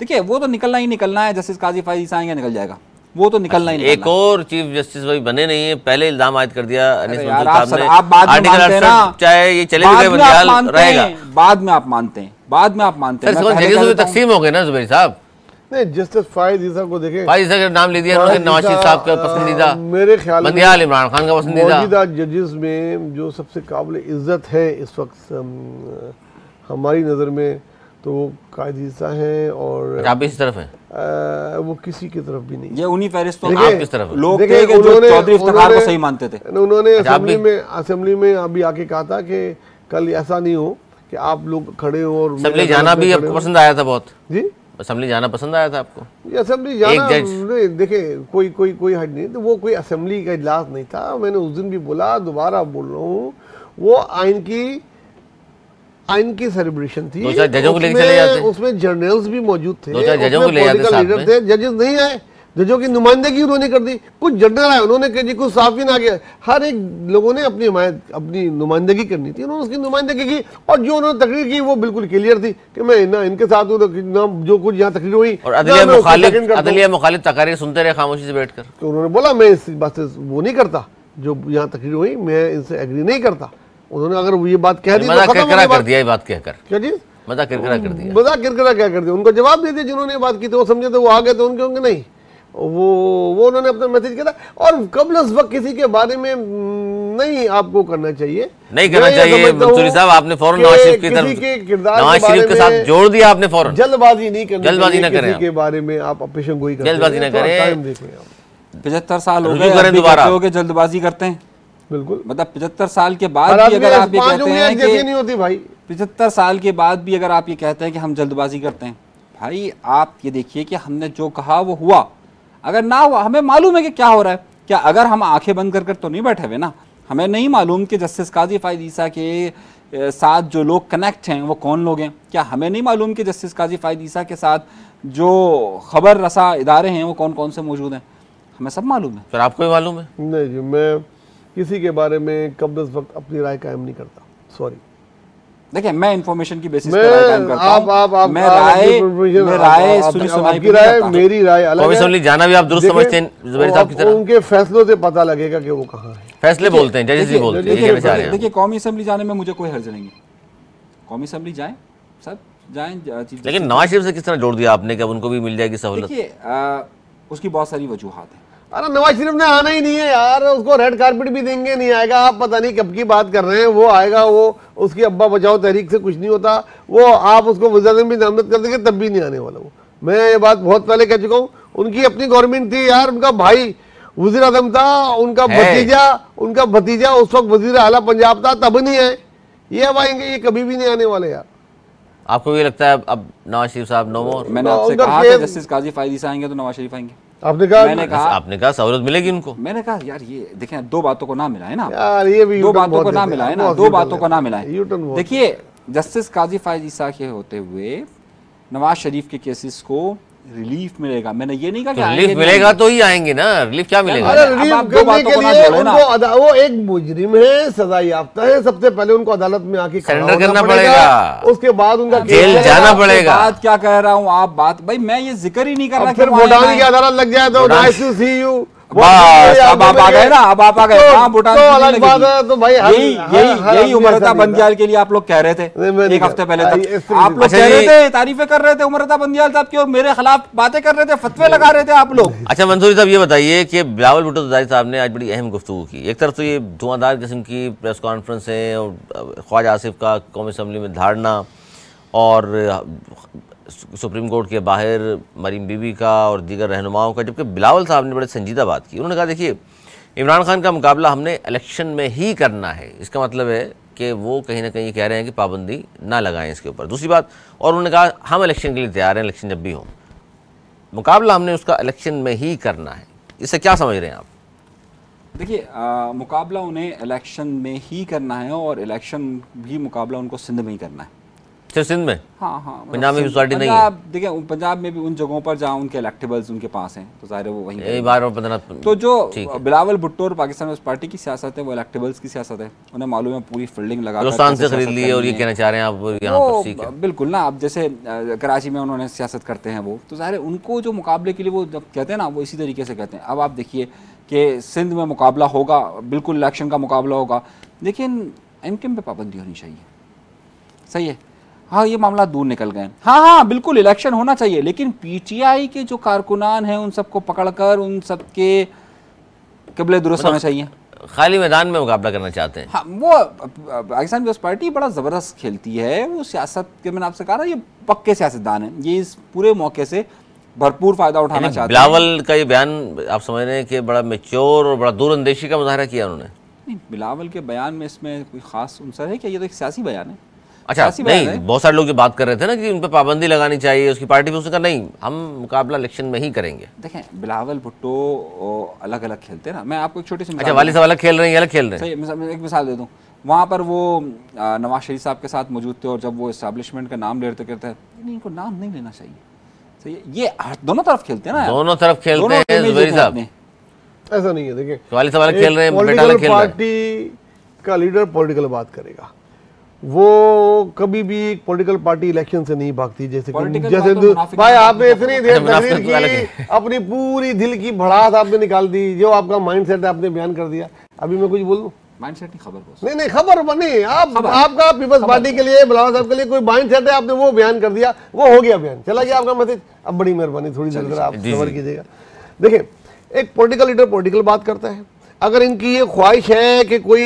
देखिए, वो तो निकलना ही निकलना है। जस्टिस काजी फायद ईसा आएंगे, निकल जाएगा, वो तो निकलना ही निकलना। एक और चीफ जस्टिस भाई बने नहीं है, पहले इल्जाम आयद कर दिया अनिस मंसूर साहब ने। आप बाद में मानते हैं ना, चाहे ये चले भी गए, बंदियाल रहेगा। बाद में आप मानते हैं, बाद में आप मानते हैं। जगह तकसीम हो गए ना जुबैर साहब। नहीं, जस्टिस फायद ईसा को देखें, फायद ईसा का नाम ले दिया उन्होंने, नवाज शरीफ साहब का पसंदीदा, मेरे ख्याल में बंदियाल इमरान खान का पसंदीदा। मौजूदा जजेस में जो सबसे काबिल इज्जत है इस वक्त हमारी नज़र में, तो वो कायद ईसा हैं। और आप इस तरफ हैं? वो किसी की तरफ भी नहीं। ये उन्हीं फहरिस्तों आप किस तरफ लोग थे कि जो चौधरी इफ्तिखार को सही मानते थे। उन्होंने असेंबली में अभी आके कहा था कि कल ऐसा नहीं हो कि आप लोग खड़े हो और असेंबली जाना भी आपको पसंद आया था बहुत? जी, असेंबली जाना पसंद आया था आपको? ये असेंबली जाना नहीं, देखिए कोई हद नहीं, तो वो कोई असेंबली का इजलास नहीं था। मैंने उस दिन भी बोला, दोबारा बोल रहा हूँ, वो आइन की सेलिब्रेशन थी। जजों को लेकर चले जाते, उसमें जर्नल्स भी मौजूद थे, जजों को ले जाते लीडर थे। जजेस नहीं आए, जजों की नुमाइंदगी उन्होंने कर दी। कुछ जर्नल आए, उन्होंने कहा जी कुछ साफिन आ गया। हर एक लोगों ने अपनी नुमाइंदगी करनी थी, उन्होंने उसकी नुमाइंदगी की। और जो उन्होंने तकरीर की वो बिल्कुल क्लियर थी कि मैं ना इनके साथ हूँ, ना जो कुछ यहाँ तकरीर हुई। और अदलिया मुखालिफ तकारीर सुनते रहे खामोशी से बैठकर। तो उन्होंने बोला मैं इस बात से वो नहीं करता, जो यहाँ तकरीर हुई मैं इनसे एग्री नहीं करता। उन्होंने अगर ये बात कह दी, मजाक किरकिरा कर दिया, ये बात कहकर। क्या चीज? मजाक किरकिरा कर दिया। मजाक किरकिरा क्या कर दिया? उनको जवाब दे दिया जिन्होंने ये बात की थी, वो समझे थे, वो आ गए थे, उनके होंगे नहीं। वो उन्होंने अपना मैसेज किया था। और कबल इस वक्त किसी के बारे में नहीं आपको करना चाहिए, नहीं करना चाहिए। मंसूरी साहब, आपने फौरन नवाज शरीफ की तरफ, नवाज शरीफ के साथ जोड़ दिया आपने फौरन। जल्दबाजी नहीं करनी, जल्दबाजी न करें, किसी के बारे में आप अपेशन गोई करते हैं, जल्दबाजी न करें। 75 साल हो गए, दोबारा जल्दबाजी करते हैं। बिल्कुल, मतलब 75 साल के बाद भी अगर आप ये कहते हैं कि नहीं होती भाई, 75 साल के बाद भी अगर आप ये कहते हैं कि हम जल्दबाजी करते हैं, भाई आप ये देखिए कि हमने जो कहा वो हुआ। अगर ना हुआ, हमें मालूम है कि क्या हो रहा है। क्या अगर हम आंखें बंद कर तो नहीं बैठे हुए ना? हमें नहीं मालूम कि जस्टिस काजी फायद ईसा के साथ जो लोग कनेक्ट हैं वो कौन लोग हैं? क्या हमें नहीं मालूम कि जस्टिस काजी फायद ईसा के साथ जो खबर रसा इदारे हैं वो कौन कौन से मौजूद हैं? हमें सब मालूम है। फिर आपको भी मालूम है? नहीं जी, मैं किसी के बारे में कब इस वक्त अपनी राय कायम नहीं करता। सॉरी। देखिए, मैं इंफॉर्मेशन की बेसिस पर राय कायम करता हूं। मैं राय सुनी सुनाई की राय, मेरी राय अलग है। असेंबली जाना भी आप दुरुस्त समझते हैं जुबैर साहब की तरह? उनके फैसलों से पता लगेगा कि वो कहाँ है। फैसले बोलते हैं, जजेस भी बोलते हैं। देखिए, कौमी असेंबली जाने में मुझे कोई हर्ज नहीं है। कौमी असेंबली जाएं, सब जाएं। लेकिन नवाज शरीफ से किस तरह जोड़ दिया आपने कि अब उनको भी मिल जाएगी सहूलत? देखिए, उसकी बहुत सारी वजूहात हैं। अरे नवाज शरीफ ने आना ही नहीं है यार, उसको रेड कारपेट भी देंगे, नहीं आएगा। आप पता नहीं कब की बात कर रहे हैं, वो आएगा। वो उसकी अब्बा बचाओ तहरीक से कुछ नहीं होता। वो आप उसको वज़ीर-ए-आज़म भी नामजद कर देंगे तब भी नहीं आने वाला। वो मैं ये बात बहुत पहले कह चुका हूँ। उनकी अपनी गवर्नमेंट थी यार, उनका भाई वज़ीर-ए-आज़म था, उनका भतीजा उस वक्त वज़ीर आला पंजाब था, तब नहीं आए। ये अब आएंगे, ये कभी भी नहीं आने वाले यार। आपको ये लगता है अब नवाज शरीफ साहब नो मोर? मैंने आपसे कहा कि जस्टिस काजी फायद ईसा आएंगे तो नवाज शरीफ आएंगे। आपने कहा, आपने कहा सहूलत मिलेगी उनको। मैंने कहा यार ये देखें, दो बातों को ना मिला है ना यार, ये भी दो बातों को ना मिला है ना, दो बातों को ना मिला है। यूटर्न देखिए, जस्टिस काजी फायज ईसा के होते हुए नवाज शरीफ के केसेस को रिलीफ मिलेगा। मैंने ये नहीं कहा कि रिलीफ मिलेगा तो ही आएंगे ना, रिलीफ क्या मिलेगा? अरे रिलीफ करने के लिए उनको, वो एक मुजरिम है, सजा याफ्ता है, सबसे पहले उनको अदालत में आके सरेंडर करना पड़ेगा, उसके बाद उनका जेल जाना पड़ेगा। बात क्या कह रहा हूँ आप, बात भाई मैं ये जिक्र ही नहीं कर रहा। फिर भूटान की अदालत लग जाए तो नाइस टू सी यू, बस अब आप आ गए ना, अब आप आ गए। हाँ, भूटान तो अलग बात है। तो भाई यही उमरता बंदियाल के लिए आप लोग कह रहे थे एक हफ्ते पहले तक, आप लोग कह रहे थे, तारीफें कर रहे थे उमरता बंदियाल साहब की, और मेरे खिलाफ बातें कर रहे थे, फतवे लगा रहे थे आप लोग। अच्छा मंसूरी साहब, ये बताइए कि बिलावल भुट्टो ज़रदारी साहब ने आज बड़ी अहम गुफ्तगू की। एक तरफ तो ये धुआंधार किस्म की प्रेस कॉन्फ्रेंस है, और ख्वाजा आसिफ का कौमी असम्बली में धारणा, और सुप्रीम कोर्ट के बाहर मरीम बीबी का और दीगर रहनुमाओं का, जबकि बिलावल साहब ने बड़े संजीदा बात की। उन्होंने कहा देखिए, इमरान खान का मुकाबला हमने इलेक्शन में ही करना है। इसका मतलब है कि वो कहीं ना कहीं कह रहे हैं कि पाबंदी ना लगाएं इसके ऊपर। दूसरी बात, और उन्होंने कहा हम इलेक्शन के लिए तैयार हैं, इलेक्शन जब भी हो, मुकाबला हमने उसका इलेक्शन में ही करना है। इससे क्या समझ रहे हैं आप? देखिए, मुकाबला उन्हें इलेक्शन में ही करना है, और इलेक्शन भी मुकाबला उनको सिंध में ही करना है। सिर्फ सिंध में? हाँ, पंजाब में भी पार्टी नहीं है। देखिए, पंजाब में भी उन जगहों पर जहाँ उनके इलेक्टेबल्स उनके पास हैं, तो ज़ाहिर है वो वहीं बार 15। तो जो बिलावल भुट्टो और पाकिस्तान पीपल्स पार्टी की सियासत है, वो इलेक्टेबल्स की सियासत है। उन्हें मालूम है पूरी फील्डिंग लगा हिंदुस्तान से खरीद लिए, और ये कहना चाह रहे हैं आप यहाँ पर? ठीक है, बिल्कुल ना। अब जैसे कराची में उन्होंने सियासत करते हैं वो, तो ज़ाहिर है उनको जो मुकाबले के लिए वो जब कहते हैं ना, वो इसी तरीके से कहते हैं। अब आप देखिए कि सिंध में मुकाबला होगा, बिल्कुल इलेक्शन का मुकाबला होगा, लेकिन एमकेएम पे पाबंदी होनी चाहिए। सही है, हाँ, ये मामला दूर निकल गए। हाँ, बिल्कुल इलेक्शन होना चाहिए, लेकिन पीटीआई के जो कारकुनान हैं उन सबको पकड़कर उन सबके क़िबले दुरुस्त होना चाहिए। खाली मैदान में मुकाबला करना चाहते हैं। हाँ, वो पाकिस्तान पीपल्स पार्टी बड़ा ज़बरदस्त खेलती है वो सियासत के। मैंने आपसे कहा ना, ये पक्के सियासतदान हैं, ये इस पूरे मौके से भरपूर फ़ायदा उठाना चाहते हैं। बिलावल का ये बयान आप समझ रहे हैं कि बड़ा मैच्योर और बड़ा दूरअंदेशी का मुजाहरा किया उन्होंने? नहीं, बिलावल के बयान में इसमें कोई ख़ास अंसर है क्या? ये तो एक सियासी बयान है। अच्छा, नहीं, बहुत सारे लोग जो बात कर रहे थे ना कि उन पर पाबंदी लगानी चाहिए, उसकी पार्टी पे, उसने कहा नहीं, हम मुकाबला इलेक्शन में ही करेंगे। देखें, बिलावल भुट्टो अलग अलग खेलते हैं ना। मैं आपको एक छोटी सी अच्छा, वाली साहब अलग खेल रहे हैं, अलग खेल रहे हैं। सही, एक मिसाल दे दूं। वहाँ पर वो नवाज शरीफ साहब के साथ मौजूद थे, और जब वो इस्टेब्लिशमेंट का नाम लेते कहते हैं इनको नाम नहीं लेना चाहिए। सही है, ये दोनों तरफ खेलते हैं ना, दोनों तरफ खेलते हैं ज़ुबैरी साहब। ऐसा नहीं है, देखिए वाली साहब अलग खेल रहे हैं, बेटा अलग खेल रहा है। पार्टी का लीडर पॉलिटिकल बात करेगा, वो कभी भी पॉलिटिकल पार्टी इलेक्शन से नहीं भागती। जैसे भाई आपने इतनी देर तकरीर की, अपनी पूरी दिल की भड़ास आपने निकाल दी, जो आपका माइंडसेट है आपने बयान कर दिया। अभी मैं कुछ बोल दूं? माइंडसेट नहीं, खबर नहीं खबर बनी। आपका पीपल्स पार्टी के लिए, बिलावल साहब के लिए कोई माइंडसेट है, आपने वो बयान कर दिया, वो हो गया बयान, चला गया आपका मैसेज। अब बड़ी मेहरबानी, थोड़ी देर जरा आप सबर कीजिएगा। देखिए, एक पॉलिटिकल लीडर पॉलिटिकल बात करता है। अगर इनकी ये ख्वाहिश है कि कोई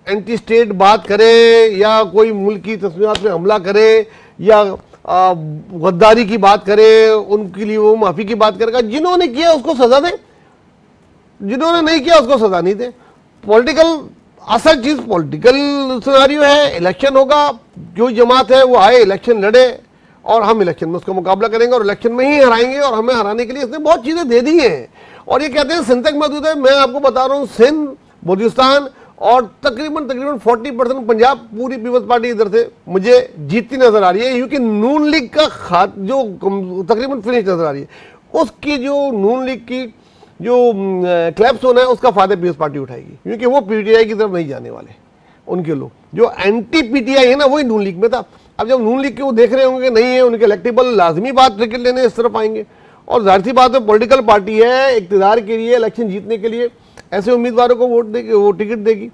एंटी स्टेट बात करे, या कोई मुल्क की तस्वीरात में हमला करे, या गद्दारी की बात करे, उनके लिए वो माफ़ी की बात करेगा। जिन्होंने किया उसको सजा दे, जिन्होंने नहीं किया उसको सजा नहीं दे। पॉलिटिकल असल चीज़ पॉलिटिकल सिनेरियो है, इलेक्शन होगा, जो जमात है वो आए, इलेक्शन लड़े, और हम इलेक्शन में उसका मुकाबला करेंगे, और इलेक्शन में ही हराएंगे। और हमें हराने के लिए इसने बहुत चीज़ें दे दी हैं, और ये कहते हैं सिंध तक मौजूद है। मैं आपको बता रहा हूँ, सिंध, बलूचिस्तान और तकरीबन 40% पंजाब, पूरी पीपल्स पार्टी इधर से मुझे जीतती नजर आ रही है, क्योंकि नून लीग का खात जो तकरीबन फिनिश नजर आ रही है, उसकी जो नून लीग की जो क्लैप्सोन है, उसका फायदा पीपल्स पार्टी उठाएगी, क्योंकि वो पीटीआई की तरफ नहीं जाने वाले। उनके लोग जो एंटी पीटीआई है ना, वही नून लीग में था। अब जब नून लीग के वो देख रहे होंगे नहीं है उनके इलेक्टेबल, लाजमी बात टिकट लेने इस तरफ आएंगे। और जाहिर सी बात है, पॉलिटिकल पार्टी है, इक़्तिदार के लिए, इलेक्शन जीतने के लिए ऐसे उम्मीदवारों को वोट देगी, वो टिकट देगी।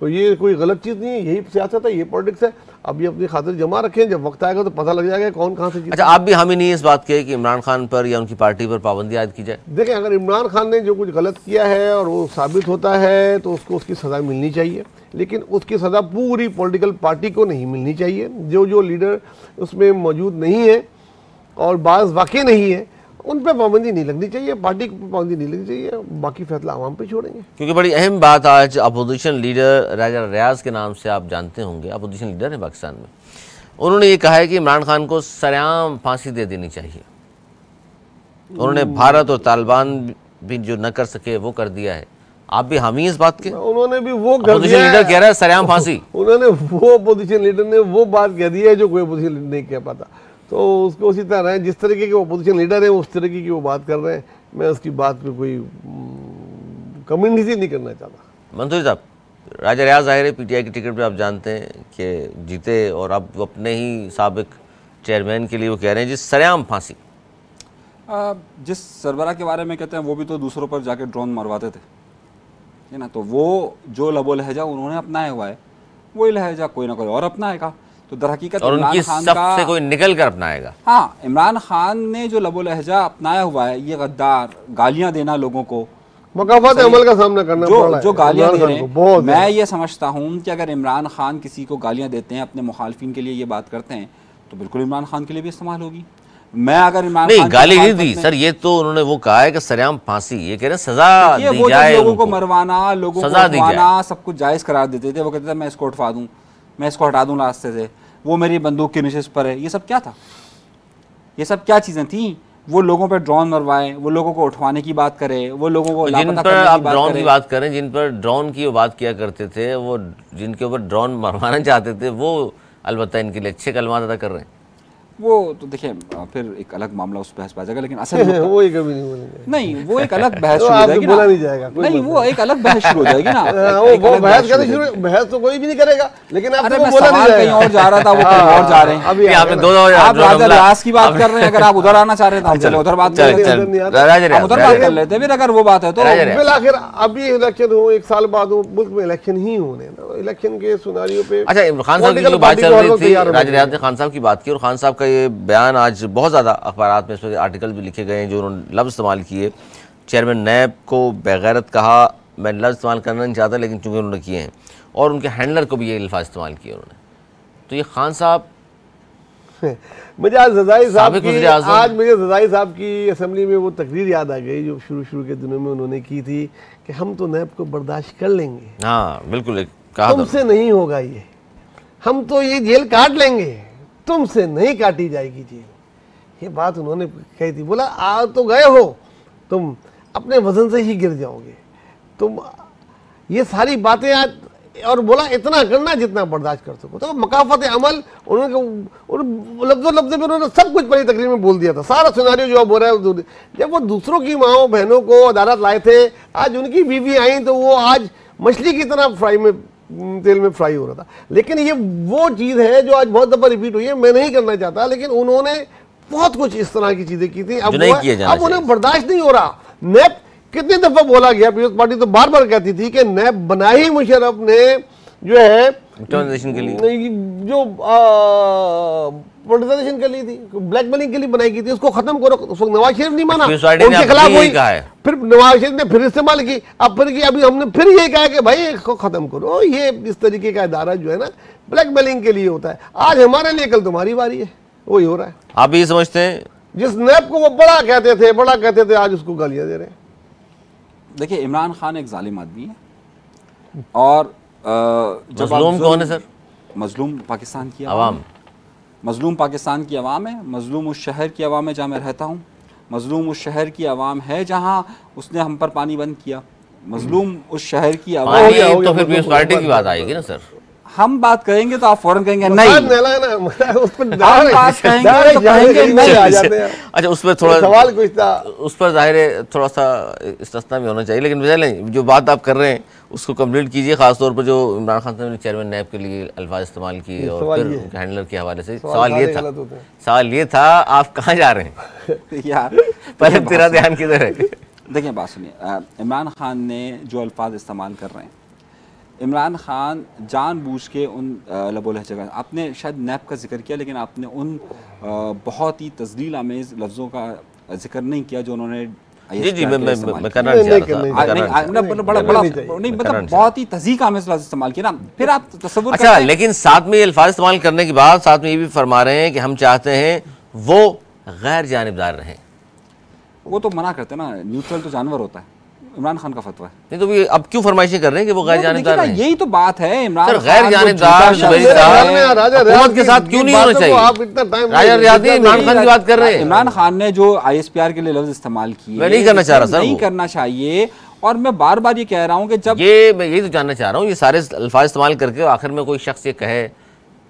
तो ये कोई गलत चीज़ नहीं है, यही सियासत है, ये पॉलिटिक्स है। अब ये अपनी खातिर जमा रखें, जब वक्त आएगा तो पता लग जाएगा कौन कहाँ से जीता। अच्छा, आप भी हामी नहीं इस बात के कि इमरान खान पर या उनकी पार्टी पर पाबंदी आयद की जाए? देखें, अगर इमरान खान ने जो कुछ गलत किया है और वो साबित होता है, तो उसको उसकी सज़ा मिलनी चाहिए, लेकिन उसकी सज़ा पूरी पॉलिटिकल पार्टी को नहीं मिलनी चाहिए। जो लीडर उसमें मौजूद नहीं है और बाज़ वाकई नहीं है, उन पर पाबंदी नहीं लगनी चाहिए, पार्टी को पाबंदी नहीं लगनी चाहिए, बाकी फैसला आवाम पे छोड़ेंगे। क्योंकि बड़ी अहम बात आज अपोजिशन लीडर राजा रियाज के नाम से आप जानते होंगे, अपोजिशन लीडर है पाकिस्तान में, उन्होंने ये कहा है कि इमरान खान को सरेआम फांसी दे देनी चाहिए। उन्होंने भारत और तालिबान भी जो न कर सके वो कर दिया है। आप भी हामी इस बात के? उन्होंने भी वो कर अपोजिशन दिया लीडर कह रहा है सरेआम फांसी। उन्होंने वो अपोजिशन लीडर ने वो बात कह दी है जो कोई अपोजिशन लीडर नहीं कह पाता। तो उसको उसी तरह है, जिस तरीके के अपोजिशन लीडर है उस तरीके की वो बात कर रहे हैं। मैं उसकी बात पे कोई कमेंट ही नहीं करना चाहता। मंसूरी साहब, राजा रियाज ज़ाहिर है पीटीआई की टिकट पे आप जानते हैं कि जीते और अब वो अपने ही साबिक चेयरमैन के लिए वो कह रहे हैं जी सरेआम फांसी। जिस सरबराह के बारे में कहते हैं वो भी तो दूसरों पर जाके ड्रोन मरवाते थे, है ना। तो वो जो लबो लहजा उन्होंने अपनाया हुआ है वही लहजा कोई ना कोई और अपनाएगा। तो दर हकीकत और उनकी इमरान खान सफ का, से कोई निकल कर अपनाएगा। हाँ, इमरान खान ने जो लबो लहजा अपनाया हुआ है, ये गद्दार, गालियां देना लोगों को, मकाफात अमल का सामना करना पड़ रहा है जो गालियां दे रहे इमरान खान को। हैं, मैं ये समझता हूँ कि अगर इमरान खान किसी को गालियां देते हैं, अपने मुखालफिन के लिए ये बात करते हैं, तो बिल्कुल इमरान खान के लिए भी इस्तेमाल होगी। मैं अगर इमरान नहीं, खान गाली नहीं दी सर, ये तो उन्होंने वो कहा है कि सरेआम फांसी, ये कह रहे हैं सजा ये दी वो जाए, लोगों को उनको मरवाना, लोगों को सजा दी उठवाना, सब कुछ जायज़ करार देते थे। वो कहते थे मैं इसको उठवा दूँ, मैं इसको हटा दूँ रास्ते से, वो मेरी बंदूक की नशिश पर है। ये सब क्या था? ये सब क्या चीज़ें थी? वो लोगों पर ड्रोन मरवाए, वो लोगों को उठवाने की बात करे, वो लोगों को जिन लापता पर करने आप की बात ड्रोन करे। की बात करें, जिन पर ड्रोन की वो बात किया करते थे, वो जिनके ऊपर ड्रोन मरवाना चाहते थे, वो अलबत्ता इनके लिए अच्छे कलमात अदा कर रहे हैं। वो तो देखिए फिर एक अलग मामला उस बहस पे आ जाएगा, लेकिन असल में वो ही कभी नहीं बोलेंगे। नहीं, वो एक अलग बहस तो शुरू हो आपसे जाएगी बोला ना। नहीं जाएगा, कोई नहीं, बात वो एक अलग बहस शुरू हो जाएगी ना। वो बहस करनी शुरू, बहस तो कोई भी नहीं करेगा, लेकिन आपसे अरे वो मैं बोला नहीं सवाल कहीं जाएगा। और जा रहा था, वो कहीं और जा रहे हैं। अभी आपने दो आप राजा रियाज की बात कर रहे हैं, अगर आप उधर आना चाह रहे हैं तो हम चलो उधर बात कर लेते हैं। हम उधर बात कर लेते हैं फिर, अगर वो बात है तो। बिल आखिर अभी इलेक्शन हो, एक साल बाद हो, मुल्क में इलेक्शन ही होने ना, इलेक्शन के सिनेरियो पे। अच्छा, खान साहब की जो बात चल रही थी, राजा रियाज ने खान साहब की बात की, और खान साहब का ये बयान आज बहुत ज़्यादा अखबारात में, इस पर आर्टिकल भी लिखे गए हैं जो उन्होंने लफ्ज़ इस्तेमाल किए। चेयरमैन नैब को बेगैरत कहा, मैं लफ्ज़ इस्तेमाल करना नहीं चाहता लेकिन चूंकि उन्होंने किए हैं, और उनके हैंडलर को भी ये अल्फाज इस्तेमाल किए उन्होंने। तो ये खान साहब मुझे आज रज़ाई साहब की असेंबली में वो तकरीर याद आ गई जो शुरू के दिनों में उन्होंने की थी कि हम तो नैब को बर्दाश्त कर लेंगे। हाँ बिल्कुल, कहा तुमसे नहीं होगा ये, हम तो ये जेल काट लेंगे, तुमसे नहीं काटी जाएगी जेल। ये बात उन्होंने कही थी। बोला आ तो गए हो, तुम अपने वजन से ही गिर जाओगे, तुम ये सारी बातें आज, और बोला इतना करना जितना बर्दाश्त कर सको। तो मकाफत अमल उन्होंने लफ्ज़ों में उन्होंने सब कुछ पहली तकरीर में बोल दिया था, सारा सिनेरियो जो अब हो रहा है। जब वो दूसरों की माओ बहनों को अदालत लाए थे, आज उनकी बीवी आई तो वो आज मछली की तरह तेल में फ्राई हो रहा था। लेकिन ये वो चीज़ है जो आज बहुत दफ़ा रिपीट हुई है, मैं नहीं करना चाहता, लेकिन उन्होंने बहुत कुछ इस तरह की चीज़ें की थी। अब उन्हें बर्दाश्त नहीं हो रहा। नैब कितनी दफ़ा बोला गया, पीपल्स पार्टी तो बार बार कहती थी कि नैब बनाई ही मुशर्रफ ने जो है के लिए, जो पोलराइजेशन के लिए थी, ब्लैकमेलिंग के लिए बनाई गई थी, उसको खत्म करो। उसको नवाज शरीफ नहीं माना, उनके खिलाफ हुई, फिर नवाज शरीफ ने फिर इस्तेमाल की, अब फिर अभी हमने फिर ये कहा कि भाई इसको खत्म करो। ये इस तरीके का इदारा जो है ना ब्लैकमेलिंग के लिए होता है। आज हमारे लिए, कल तुम्हारी बारी है, वही हो रहा है। आप भी समझते हैं? जिस नैब को वो बड़ा कहते थे आज उसको गालियां दे रहे हैं। देखिए, इमरान खान एक जालिम आदमी है, और जब मजलूम कौन है सर? मजलूम पाकिस्तान की आवाम, मजलूम पाकिस्तान की आवाम है। मजलूम उस शहर की आवाम है जहाँ मैं रहता हूँ, मजलूम उस शहर की आवाम है जहाँ उसने हम पर पानी बंद किया, मजलूम उस शहर की आवाम। तो फिर पीपल्स पार्टी की बात आएगी ना सर। हम बात करेंगे तो आप फौरन कहेंगे नहीं, हम बात कहेंगे तो कहेंगे नहीं। अच्छा, उस पर थोड़ा सवाल कुछ था, उस पर जाहिर है थोड़ा सा इस्तिस्ना भी होना चाहिए, लेकिन नहीं, जो बात आप कर रहे हैं उसको कंप्लीट कीजिए। खासतौर पर जो इमरान खान साहब ने चेयरमैन नैब के लिए अल्फाज इस्तेमाल किए और फिर उनके हैंडलर के हवाले से सवाल ये था आप कहाँ जा रहे हैं यार, पहले तेरा ध्यान किधर है? देखिए बात सुनिए, इमरान खान ने जो अल्फाज इस्तेमाल कर रहे हैं, इमरान खान जानबूझ के उन लबो लहजे का, आपने शायद नैब का जिक्र किया लेकिन आपने उन बहुत ही तज़लील आमेज़ लफ्ज़ों का जिक्र नहीं किया जो उन्होंने मैं करना नहीं मतलब बहुत ही तज़ीक आमेज़ लफ्ज़ इस्तेमाल किया ना। फिर आप तसव्वुर अच्छा, लेकिन साथ में ये अल्फाज इस्तेमाल करने के बाद साथ में ये भी फरमा रहे हैं कि हम चाहते हैं वो गैर जानिबदार रहें। वो तो मना करते हैं ना, न्यूट्रल तो जानवर होता है। इमरान खान का फतवा है। नहीं तो भी अब क्यों फरमाइशें कर रहे हैं कि वो गैर जानिबदार हैं? यही तो बात है। इमरान सर खान गैर जानिबदार हुकूमत के साथ क्यों नहीं होना चाहिए? आप इतना टाइम राजा रियादी इमरान खान की बात कर रहे हैं। इमरान खान ने जो ISPR के लिए लफ्ज इस्तेमाल किए, मैं नहीं करना चाह रहा सर, नहीं करना चाहिए। और मैं बार बार ये कह रहा हूँ कि जब मैं यही तो जानना चाह रहा हूँ, ये सारे अल्फाज इस्तेमाल करके आखिर में कोई शख्स ये कहे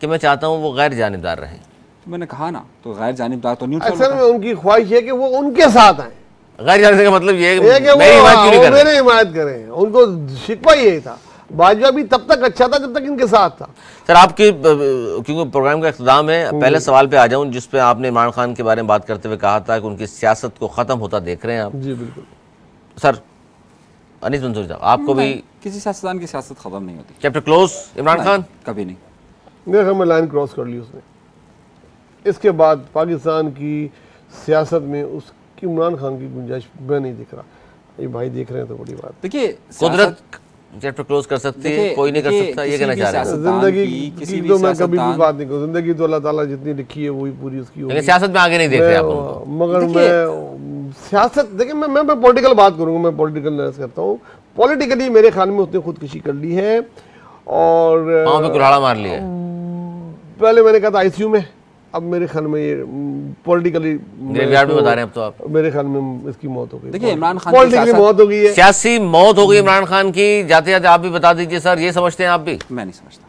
कि मैं चाहता हूँ वो गैर जानिबदार रहें, तो मैंने कहा ना, तो गैर जानिबदार तो न्यूट्रल असल में उनकी ख्वाहिश है कि वो उनके साथ आए। गैर जानिबदार का मतलब ये है कि ये कि मेरी हिमायत क्यों नहीं कर रहे? मेरी हिमायत करें, उनको शिकवा यही था। बाजवा भी तब तक अच्छा था जब तक इनके साथ था। सर आपकी क्योंकि प्रोग्राम का इख्तिताम है, पहले सवाल पे आ जाऊं जिस पे आपने इमरान खान के बारे में बात करते हुए कहा था कि उनकी सियासत को ख़त्म होता देख रहे हैं आप। जी बिल्कुल सर अनीस मंसूरी साहब, आपको भी किसी सियासतदान की सियासत खत्म नहीं होती। Chapter close Imran Khan? कभी नहीं। मेरे ख्याल में लाइन क्रॉस कर ली उसने। इसके बाद पाकिस्तान की सियासत में उसकी इमरान खान की गुंजाइश मैं नहीं दिख रहा। ये भाई देख रहे हैं तो बड़ी बात। देखिए कुदरत चैप्टर क्लोज कर सकती है, कोई नहीं कर सकता, ये कहना चाह रहे हैं। जिंदगी की तो मैं कभी भी बात नहीं करूँ। जिंदगी तो अल्लाह ताला जितनी लिखी है वही पूरी उसकी होगी। सियासत में आगे नहीं देख रहे आप उनको। मगर मैं सियासत देखिए, मैं पॉलिटिकल बात करूँगा, मैं पॉलिटिकल एनालिसिस करता हूँ। पॉलिटिकली मेरे ख्याल में उसने खुदकुशी कर ली है और पाँव पे कुल्हाड़ा मार लिया। पहले मैंने कहा था ICU में, अब मेरे ख्याल में ये पॉलिटिकली ग्रेवयार्ड में बता रहे हैं अब तो आप। मेरे ख्याल में इसकी मौत हो गई। देखिए इमरान खान पॉलिटिकली मौत हो गई है, सियासी मौत हो गई इमरान खान की। जाते जाते आप भी बता दीजिए सर, ये समझते हैं आप भी? मैं नहीं समझता।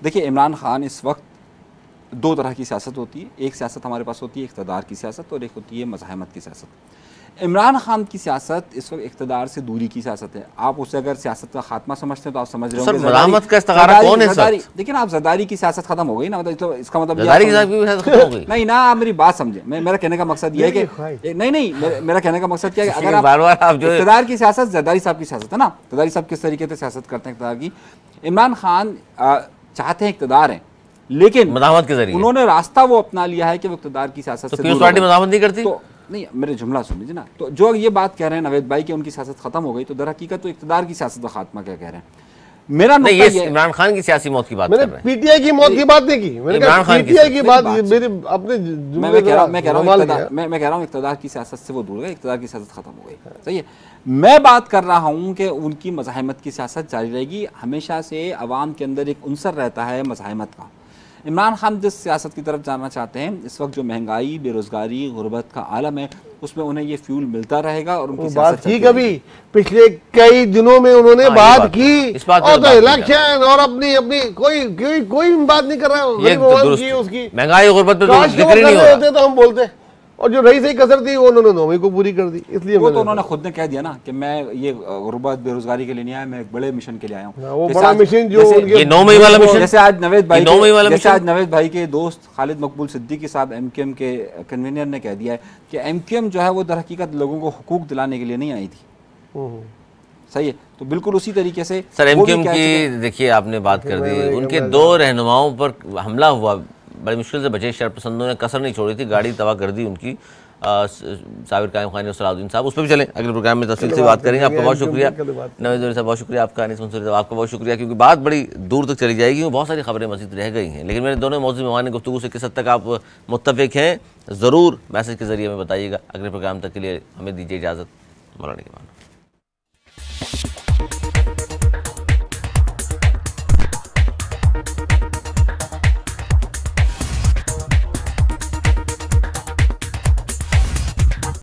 देखिए इमरान खान इस वक्त दो तरह की सियासत होती है। एक सियासत हमारे पास होती है इक़्तिदार की सियासत, और एक होती है मज़ाहमत की सियासत। इमरान खान की सियासत इस वक्त इक़्तिदार से दूरी की सियासत है। आप उसे अगर सियासत का खात्मा समझते हैं तो आप समझ रहे होंगे मज़ाहमत का इस्तिगारा कौन है सर? लेकिन आप ज़रदारी की सियासत खत्म हो गई ना, मतलब तो इसका मतलब ज़रदारी की सियासत खत्म हो गई? नहीं ना, आप मेरी बात समझे। मेरा कहने का मकसद ये है कि नहीं, मेरा कहने का मकसद क्या है, अगर बार-बार आप जो इक़्तिदार की सियासत ज़रदारी साहब की सियासत है ना, ज़रदारी साहब किस तरीके से सियासत करते हैं इक़्तिदार की। इमरान खान चाहते हैं इक़्तिदार हैं, लेकिन मज़ाहमत के जरिए उन्होंने रास्ता वो अपना लिया है कि वो इक़्तिदार की सियासत से पीपल्स पार्टी मज़ाहमत नहीं करती? तो नहीं, मेरे जुमला सुन लीजिए ना। तो जो ये बात कह रहे हैं नवेद भाई कि उनकी सियासत खत्म हो गई, तो दर हकीकत तो इक़्तिदार की सियासत का खात्मा क्या कह रहे हैं। मेरा नहीं, ये इमरान खान की सियासी मौत की बात कर रहे हैं। PTI की मौत की बात नहीं की मैंने, इमरान खान की PTI की बात मेरे अपने मैं कह रहा हूँ इक़्तिदार की सियासत से वो दूर गए, इक़्तिदार की सियासत खत्म हो गई। सही है। मैं बात कर रहा हूँ कि उनकी मज़ाहमत की सियासत जारी रहेगी। हमेशा से अवाम के अंदर एक उनसर रहता है मज़ाहमत का। इमरान खान जिस सियासत की तरफ जाना चाहते हैं, इस वक्त जो महंगाई, बेरोज़गारी, गुर्बत का आलम है, उसमें उन्हें ये फ्यूल मिलता रहेगा और उनकी बात की कभी पिछले कई दिनों में उन्होंने बात की, और तो इलेक्शन और अपनी कोई बात नहीं कर रहा है। उसकी महंगाई गुर्बत पे तो जिक्र नहीं होते तो हम बोलते, और जो रही सही कसर थी वो उन्होंने 9वीं को पूरी कर दी। इसलिए वो तो उन्होंने खुद ने कह दिया ना कि मैं ये गुर्बत बेरोजगारी के लिए नहीं आया, मैं एक बड़े मिशन के लिए आया हूँ। वो बड़ा मिशन जो ये 9वीं वाला मिशन, जैसे आज नवेद भाई के दोस्त खालिद मकबूल सिद्दीकी साहब MQM के कन्वीनर ने कह दिया है कि MQM जो है वो दर हकीकत लोगों को हुकूक दिलाने के लिए नहीं आई थी। सही है। तो बिल्कुल उसी तरीके से सर MQM की देखिए आपने बात कर दी, उनके 2 रहनुमाओं पर हमला हुआ, बड़ी मुश्किल से बचे शरपसंदों ने, कसर नहीं छोड़ी थी, गाड़ी तबाह कर दी उनकी। साबिर कायम खानी और सलाउद्दीन साहब, उस पर भी चलें, अगले प्रोग्राम में तफसील से बात करेंगे। आपका बहुत शुक्रिया नवेद साहब, बहुत शुक्रिया आपका। अनीस मंसूरी साहब आपका बहुत शुक्रिया, क्योंकि बात बड़ी दूर तक चली जाएगी, बहुत सारी खबरें मज़ीद रह गई हैं, लेकिन मेरे दोनों मौजूद मेहमान गुफ्तगू से किस हद तक आप मुत्तफ़िक हैं ज़रूर मैसेज के ज़रिए में बताइएगा। अगले प्रोग्राम तक के लिए हमें दीजिए इजाज़त। मौलाना के बाद।